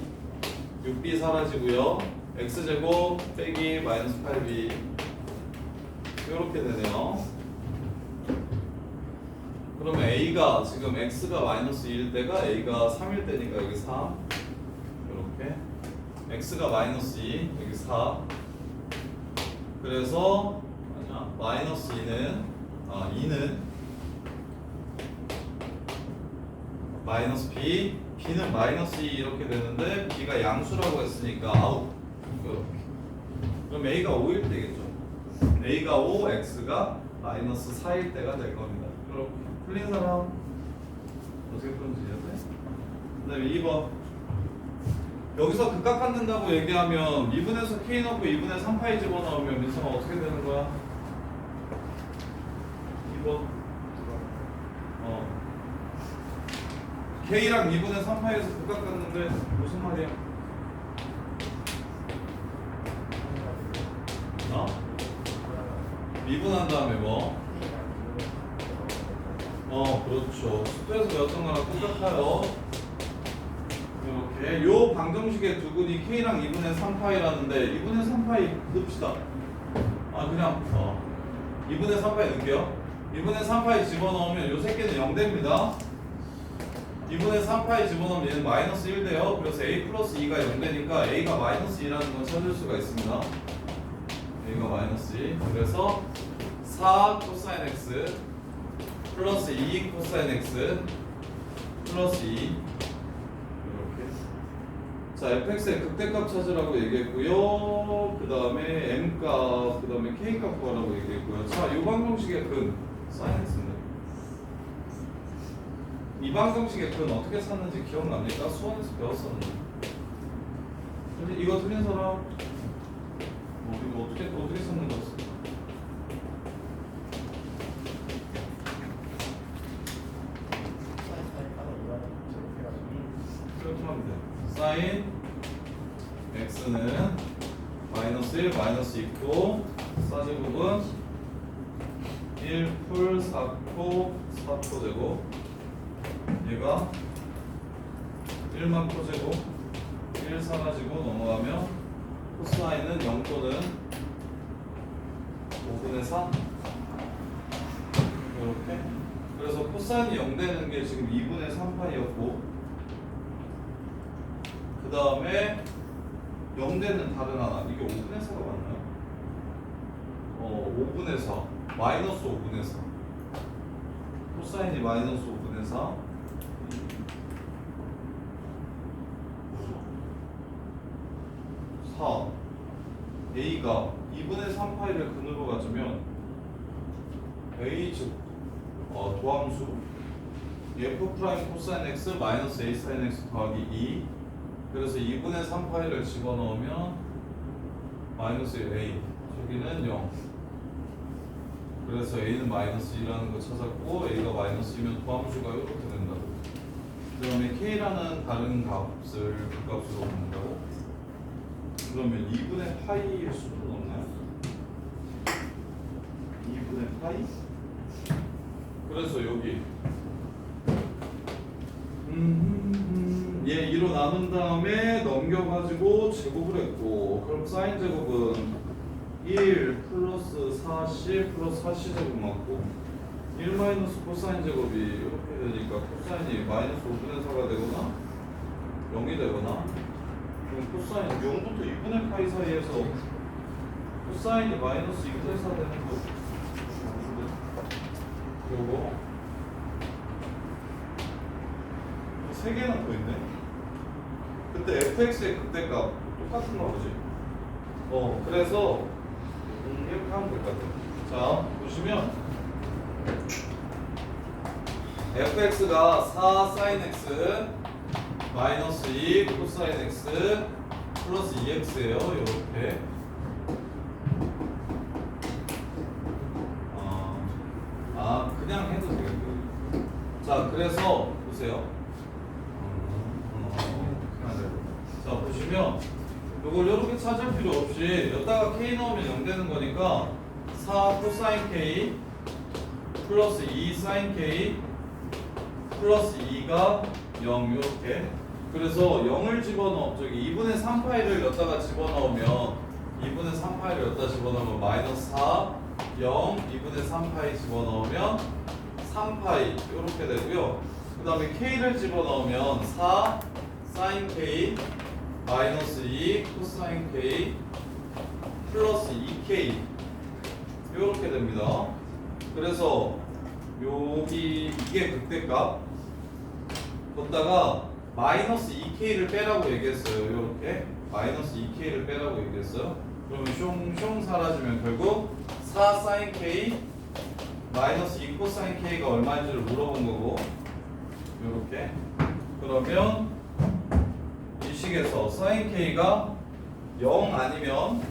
6b 사라지고요. x제곱 빼기 마이너스 8b 이렇게 되네요. 그러면 a가 지금 x가 마이너스 2일 때가 a가 3일 때니까 여기 3 이렇게 x가 마이너스 2 여기 4 그래서 마이너스 2는 마이너스 b b는 마이너스 2 이렇게 되는데 b가 양수라고 했으니까 아웃 이렇게. 그럼 a가 5일 때겠죠. a가 5 x가 마이너스 4일 때가 될 겁니다. 그럼 풀린 사람 어떻게 푸는지 이해돼? 그 다음에 2번 여기서 극각한다고 얘기하면 2분에서 k 넣고 2분의 3파이 집어넣으면 민성아 어떻게 되는 거야? 2번 k랑 2분의 3파이에서 극각갔는데 무슨 말이야? 미분한 다음에 뭐? 그렇죠. 수표에서 배웠던 거랑 똑같아요. 이렇게 요 방정식의 두근이 k랑 2분의 3파이라는데 2분의 3파이 넣읍시다. 그냥 2분의 3파이 넣을게요. 2분의 3파이 집어넣으면 요 새끼는 0 됩니다. 2분의 3파이 집어넣으면 얘는 마이너스 1 돼요. 그래서 a 플러스 2가 0 되니까 a가 마이너스 2라는 건 찾을 수가 있습니다. a가 마이너스 2 그래서 4 코사인 x 플러스 2 코사인 x 플러스 2 이렇게. 자, fx의 극대값 찾으라고 얘기했고요. 그 다음에 m값, 그 다음에 k값 구하라고 얘기했고요. 자, 이 방정식의 근 사인 x입니다. 이 방정식의 근 어떻게 찾는지 기억납니까? 수원에서 배웠었는데. 근데 이거 틀린 사람 이거 어떻게 찾는 거였어? 이렇게 하면 돼. 사인 x는 마이너스 1 마이너스 2코 사제곱은 1풀 4코 4코 제곱 얘가 1만 코 제곱 1 사라지고 넘어가면 코사인은 0 또는 5분의 4 이렇게. 그래서 코사인이 0 되는 게 지금 2분의 3파이였고 그 다음에 0 되는 다른 하나 이게 5분의 4가 맞나요? 5분의 4 마이너스 5분의 4 코사인이 마이너스 5분의 4 4 a가 2분의 3파이를 근으로 가지면 a 즉 도함수 f 프라임 코사인 x 마이너스 a 사인 x 더하기 2 그래서 2분의 3파이를 집어넣으면 마이너스 a 저기는 0 그래서 a는 마이너스 2라는 거 찾았고 a가 마이너스 2면 도함수가 이렇게 된다고. 그 다음에 k라는 다른 값을 그 값으로 갖는다고. 그러면 2분의 파이일 수는 없나요? 2분의 파이? 그래서 여기 얘 2로 나눈 다음에 넘겨가지고 제곱을 했고 그럼 사인 제곱은 1 플러스 40 플러스 40 제곱 맞고 1 마이너스 코사인 제곱이 이렇게 되니까 코사인이 마이너스 5분의 4가 되거나 0이 되거나 그럼 코사인 0부터 2분의 파이 사이에서 코사인이 마이너스 2분의 4 되는 거 요거 3개나 더 있네. 그 그때 fx의 극대값 똑같은가 보지. 그래서 이렇게 하면 될 것 같아요. 자, 보시면 fx가 4 sin x 마이너스 2 코사인 x 플러스 2x예요. 이렇게. 그냥 해도 되겠고요. 자, 그래서 보세요. 자, 보시면 이걸 이렇게 찾을 필요 없이 여기다가 k 넣으면 0 되는 거니까 4 코사인 k 플러스 2 사인 k 플러스 2가 0 이렇게. 그래서 0을 집어넣으면 저기 2분의 3파이를 여기다가 집어넣으면 2분의 3파이를 여기다 집어넣으면 마이너스 4 0 2분의 3파이 집어넣으면 3파이 이렇게 되고요. 그 다음에 k를 집어넣으면 4 사인 k 마이너스 2 코사인 k 플러스 2k 이렇게 됩니다. 그래서 이게 극대값 걷다가 마이너스 2k를 빼라고 얘기했어요. 이렇게 마이너스 2k를 빼라고 얘기했어요. 그러면 숑 사라지면 결국 4 사인 k 마이너스 2 코사인 k가 얼마인지를 물어본 거고 이렇게. 그러면 이 식에서 사인 k가 0 아니면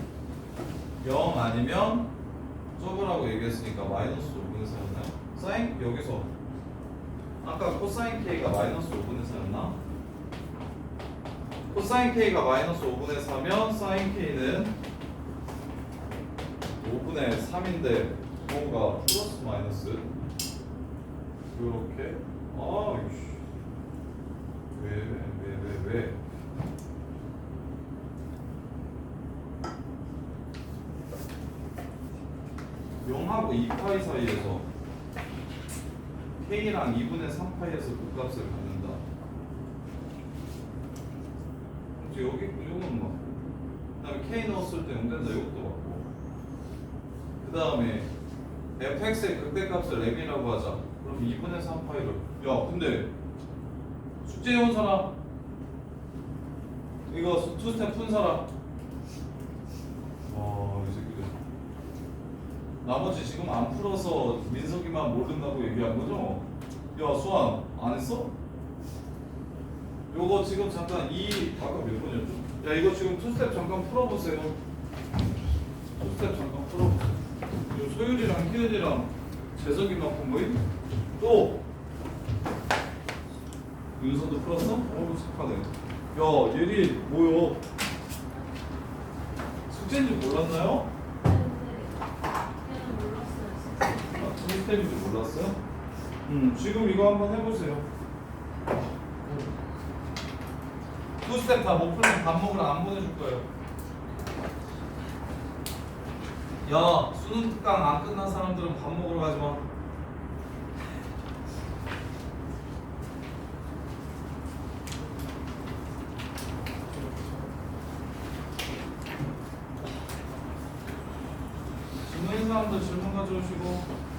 적으라고 얘기했으니까 마이너스 5분의 4였나요? 사인 여기서 아까 코사인 k가 마이너스 5분의 4였나? 코사인 k가 마이너스 5분의 4면 사인 k는 5분의 3인데 5가 플러스 마이너스 요렇게. 아이씨 왜 0하고 2파이 사이에서 k랑 2분의 3파이에서 극값을 갖는다. 여기 이거는 뭐 그다음에 k 넣었을 때 0 된다. 이것도 맞고. 그 다음에 fx의 극대값을 m이라고 하자. 그럼 2분의 3파이를. 야, 근데 숙제 해온 사람 이거 투스텝 푼 사람. 이 새끼들. 나머지 지금 안 풀어서 민석이만 모른다고 얘기한 거죠? 야, 수환 안 했어? 요거 지금 잠깐 아까 몇 번이었죠? 야, 이거 지금 투스텝 잠깐 풀어보세요. 투스텝 잠깐 풀어보세요. 요 소율이랑 희은이랑 재석이만 푼 거임? 또 윤서도 풀었어? 착하네. 야, 예리 뭐요? 숙제인지 몰랐나요? 투스텝인 줄 몰랐어요? 지금 이거 한번 해보세요. 투스텝 다 못 풀면 밥 먹으러 안 보내줄 거예요. 야, 수능 특강 안 끝난 사람들은 밥 먹으러 가지 마. 질문인 사람들 질문 가져오시고.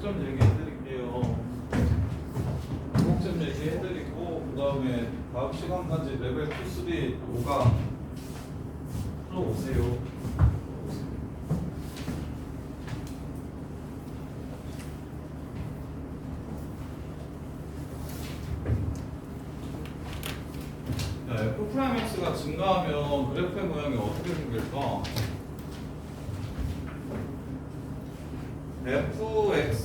반복점 얘기해드릴게요. 반복점 얘기해드리고 그 다음에 다음 시간까지 레벨 2, 3, 5강 풀어보세요. F'X가 증가하면 그래프의 모양이 어떻게 생길까? fx랑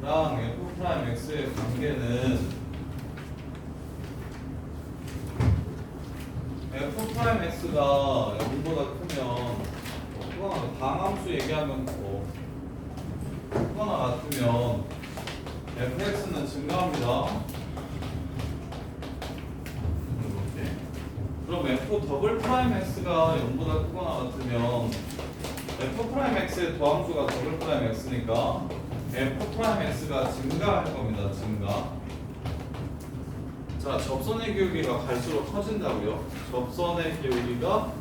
f'x의 관계는 f'x가 0보다 크면 크거나 방함수 얘기하면 크거나 같으면 fx는 증가합니다. 이렇게. 그럼 f 더블 프라임 x가 0보다 크거나 같으면 f'x의 도함수가 더블 프라임 x니까 f'x가 증가할 겁니다. 증가. 자, 접선의 기울기가 갈수록 커진다고요. 접선의 기울기가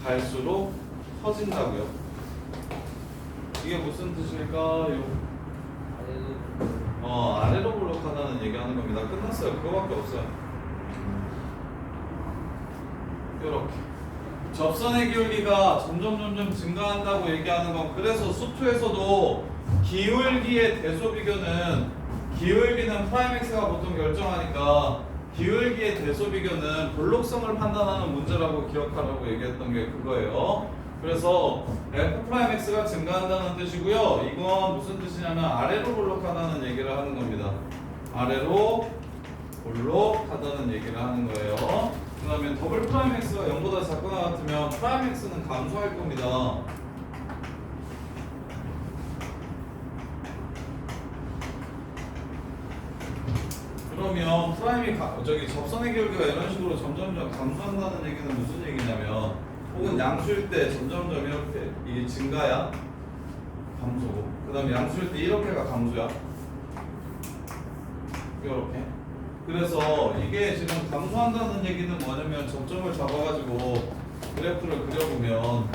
갈수록 커진다고요. 이게 무슨 뜻일까요? 아래로 볼록하다는 얘기하는 겁니다. 끝났어요. 그거밖에 없어요. 이렇게. 접선의 기울기가 점점 증가한다고 얘기하는 건 그래서 수투에서도 기울기의 대소 비교는 기울기는 프라임 x가 보통 결정하니까 기울기의 대소 비교는 볼록성을 판단하는 문제라고 기억하라고 얘기했던 게 그거예요. 그래서 f'x가 증가한다는 뜻이고요. 이건 무슨 뜻이냐면 아래로 볼록하다는 얘기를 하는 겁니다. 아래로 볼록하다는 얘기를 하는 거예요. 그 다음에 더블 프라임 x가 0보다 작거나 같으면 프라임 x는 감소할 겁니다. 그러면 프라임이 접선의 기울기가 이런 식으로 점점점 감소한다는 얘기는 무슨 얘기냐면 혹은 양수일 때 점점점 이렇게 이게 증가야 감소고 그 다음에 양수일 때 이렇게가 감소야 이렇게. 그래서 이게 지금 감소한다는 얘기는 뭐냐면 접점을 잡아가지고 그래프를 그려보면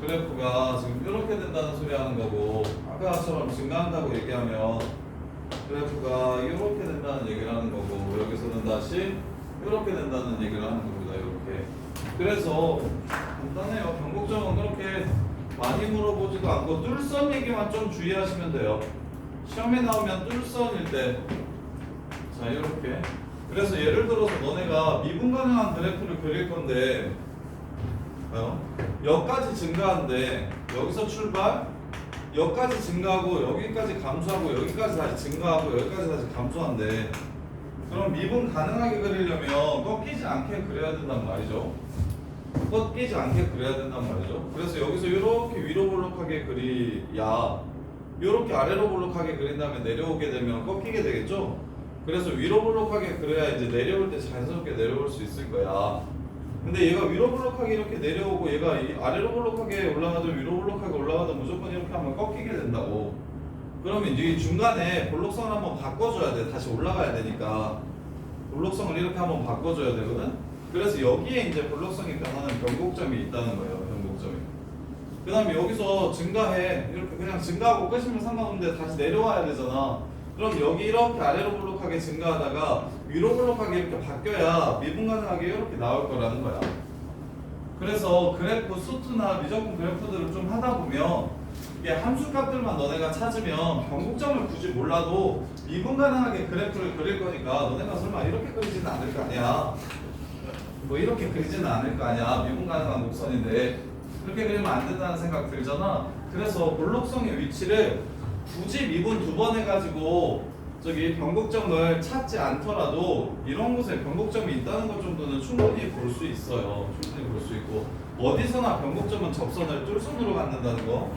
그래프가 지금 이렇게 된다는 소리 하는 거고 아까처럼 증가한다고 얘기하면 그래프가 이렇게 된다는 얘기를 하는 거고 여기서는 다시 이렇게 된다는 얘기를 하는 겁니다. 이렇게. 그래서 간단해요. 변곡점은 그렇게 많이 물어보지도 않고 뚫선 얘기만 좀 주의하시면 돼요. 시험에 나오면 뚫선일 때 자 이렇게. 그래서 예를 들어서 너네가 미분 가능한 그래프를 그릴 건데 여기까지 증가한데 여기서 출발 여기까지 증가하고 여기까지 감소하고 여기까지 다시 증가하고 여기까지 다시 감소한대. 그럼 미분 가능하게 그리려면 꺾이지 않게 그려야 된단 말이죠. 꺾이지 않게 그려야 된단 말이죠. 그래서 여기서 이렇게 위로 볼록하게 그리야 이렇게 아래로 볼록하게 그린 다음에 내려오게 되면 꺾이게 되겠죠. 그래서 위로 볼록하게 그려야 이제 내려올 때 자연스럽게 내려올 수 있을 거야. 근데 얘가 위로 볼록하게 이렇게 내려오고 얘가 아래로 볼록하게 올라가든 위로 볼록하게 올라가든 무조건 이렇게 하면 꺾이게 된다고. 그러면 이제 중간에 볼록성을 한번 바꿔줘야 돼. 다시 올라가야 되니까 볼록성을 이렇게 한번 바꿔줘야 되거든. 그래서 여기에 이제 볼록성이 변하는 변곡점이 있다는 거예요. 변곡점이. 그 다음에 여기서 증가해. 이렇게 그냥 증가하고 끝이면 상관없는데 다시 내려와야 되잖아. 그럼 여기 이렇게 아래로 볼록하게 증가하다가 위로 볼록하게 이렇게 바뀌어야 미분 가능하게 이렇게 나올 거라는 거야. 그래서 그래프 수트나 미적분 그래프들을 좀 하다 보면 이게 함수 값들만 너네가 찾으면 변곡점을 굳이 몰라도 미분 가능하게 그래프를 그릴 거니까 너네가 설마 이렇게 그리지는 않을 거 아니야. 뭐 이렇게 그리지는 않을 거 아니야. 미분 가능한 곡선인데 그렇게 그리면 안 된다는 생각 들잖아. 그래서 볼록성의 위치를 굳이 미분 2번 해가지고 저기 변곡점을 찾지 않더라도 이런 곳에 변곡점이 있다는 것 정도는 충분히 볼 수 있어요. 충분히 볼 수 있고 어디서나 변곡점은 접선을 뚫선으로 갖는다는 거.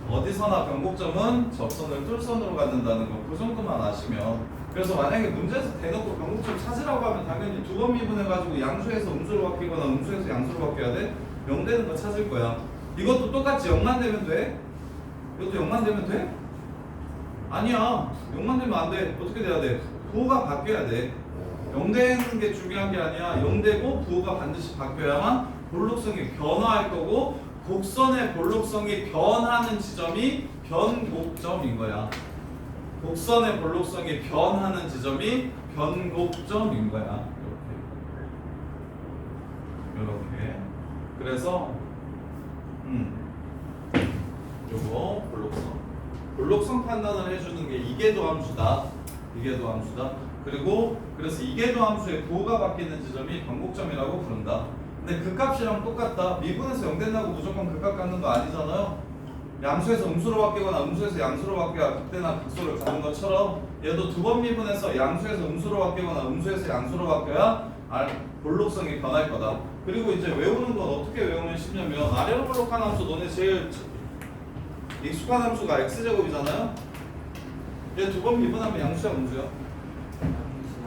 어디서나 변곡점은 접선을 뚫선으로 갖는다는 거. 그 정도만 아시면. 그래서 만약에 문제에서 대놓고 변곡점 찾으라고 하면 당연히 2번 미분해가지고 양수에서 음수로 바뀌거나 음수에서 양수로 바뀌어야 돼. 0 되는 거 찾을 거야. 이것도 똑같이 0만 되면 돼? 이것도 0만 되면 돼? 아니야. 0만 되면 안 돼. 어떻게 돼야 돼? 부호가 바뀌어야 돼. 0 되는 게 중요한 게 아니야. 0 되고 부호가 반드시 바뀌어야만 볼록성이 변화할 거고 곡선의 볼록성이 변하는 지점이 변곡점인 거야. 곡선의 볼록성이 변하는 지점이 변곡점인 거야. 이렇게. 그래서 요거 볼록성 판단을 해주는 게 이계도 함수다. 이계도 함수다. 그리고 그래서 이계도 함수의 부호가 바뀌는 지점이 변곡점이라고 부른다. 근데 그 값이랑 똑같다. 미분에서 0 된다고 무조건 그 값 갖는 거 아니잖아요. 양수에서 음수로 바뀌거나 음수에서 양수로 바뀌어야 극대나 극소를 갖는 것처럼 얘도 두 번 미분해서 양수에서 음수로 바뀌거나 음수에서 양수로 바뀌어야 볼록성이 변할 거다. 그리고 이제 외우는 건 어떻게 외우면 쉽냐면 아래로 볼록한 함수 너네 제일 익숙한 함수가 x제곱이잖아요. 얘 두 번 미분하면 양수야 음수야?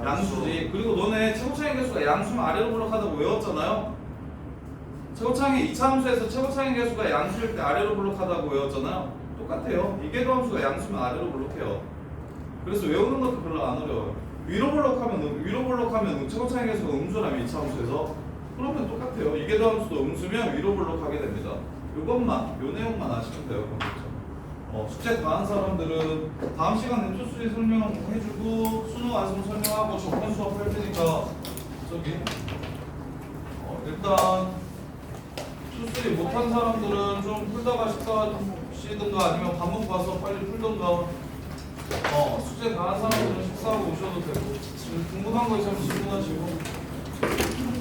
양수지. 그리고 너네 최고차의 개수가 양수면 아래로 볼록하다고 외웠잖아요. 최고차의 2차 함수에서 최고차의 개수가 양수일 때 아래로 볼록하다고 외웠잖아요. 똑같아요. 이계도 함수가 양수면 아래로 볼록해요. 그래서 외우는 것도 별로 안 어려워요. 위로 볼록하면 최고차의 개수가 음수라면 2차 함수에서 그러면 똑같아요. 이계도 함수도 음수면 위로 볼록하게 됩니다. 요 내용만 아시면 돼요. 숙제 다 한 사람들은 다음 시간에 투수리 설명해주고 수능 안성 설명하고 접근 수업 할 테니까 저기 일단 투수리 못한 사람들은 좀 풀다가 쉬든가 아니면 밥 먹고 와서 빨리 풀든가 숙제 다 한 사람들은 식사하고 오셔도 되고 궁금한 거 있으면 질문하시고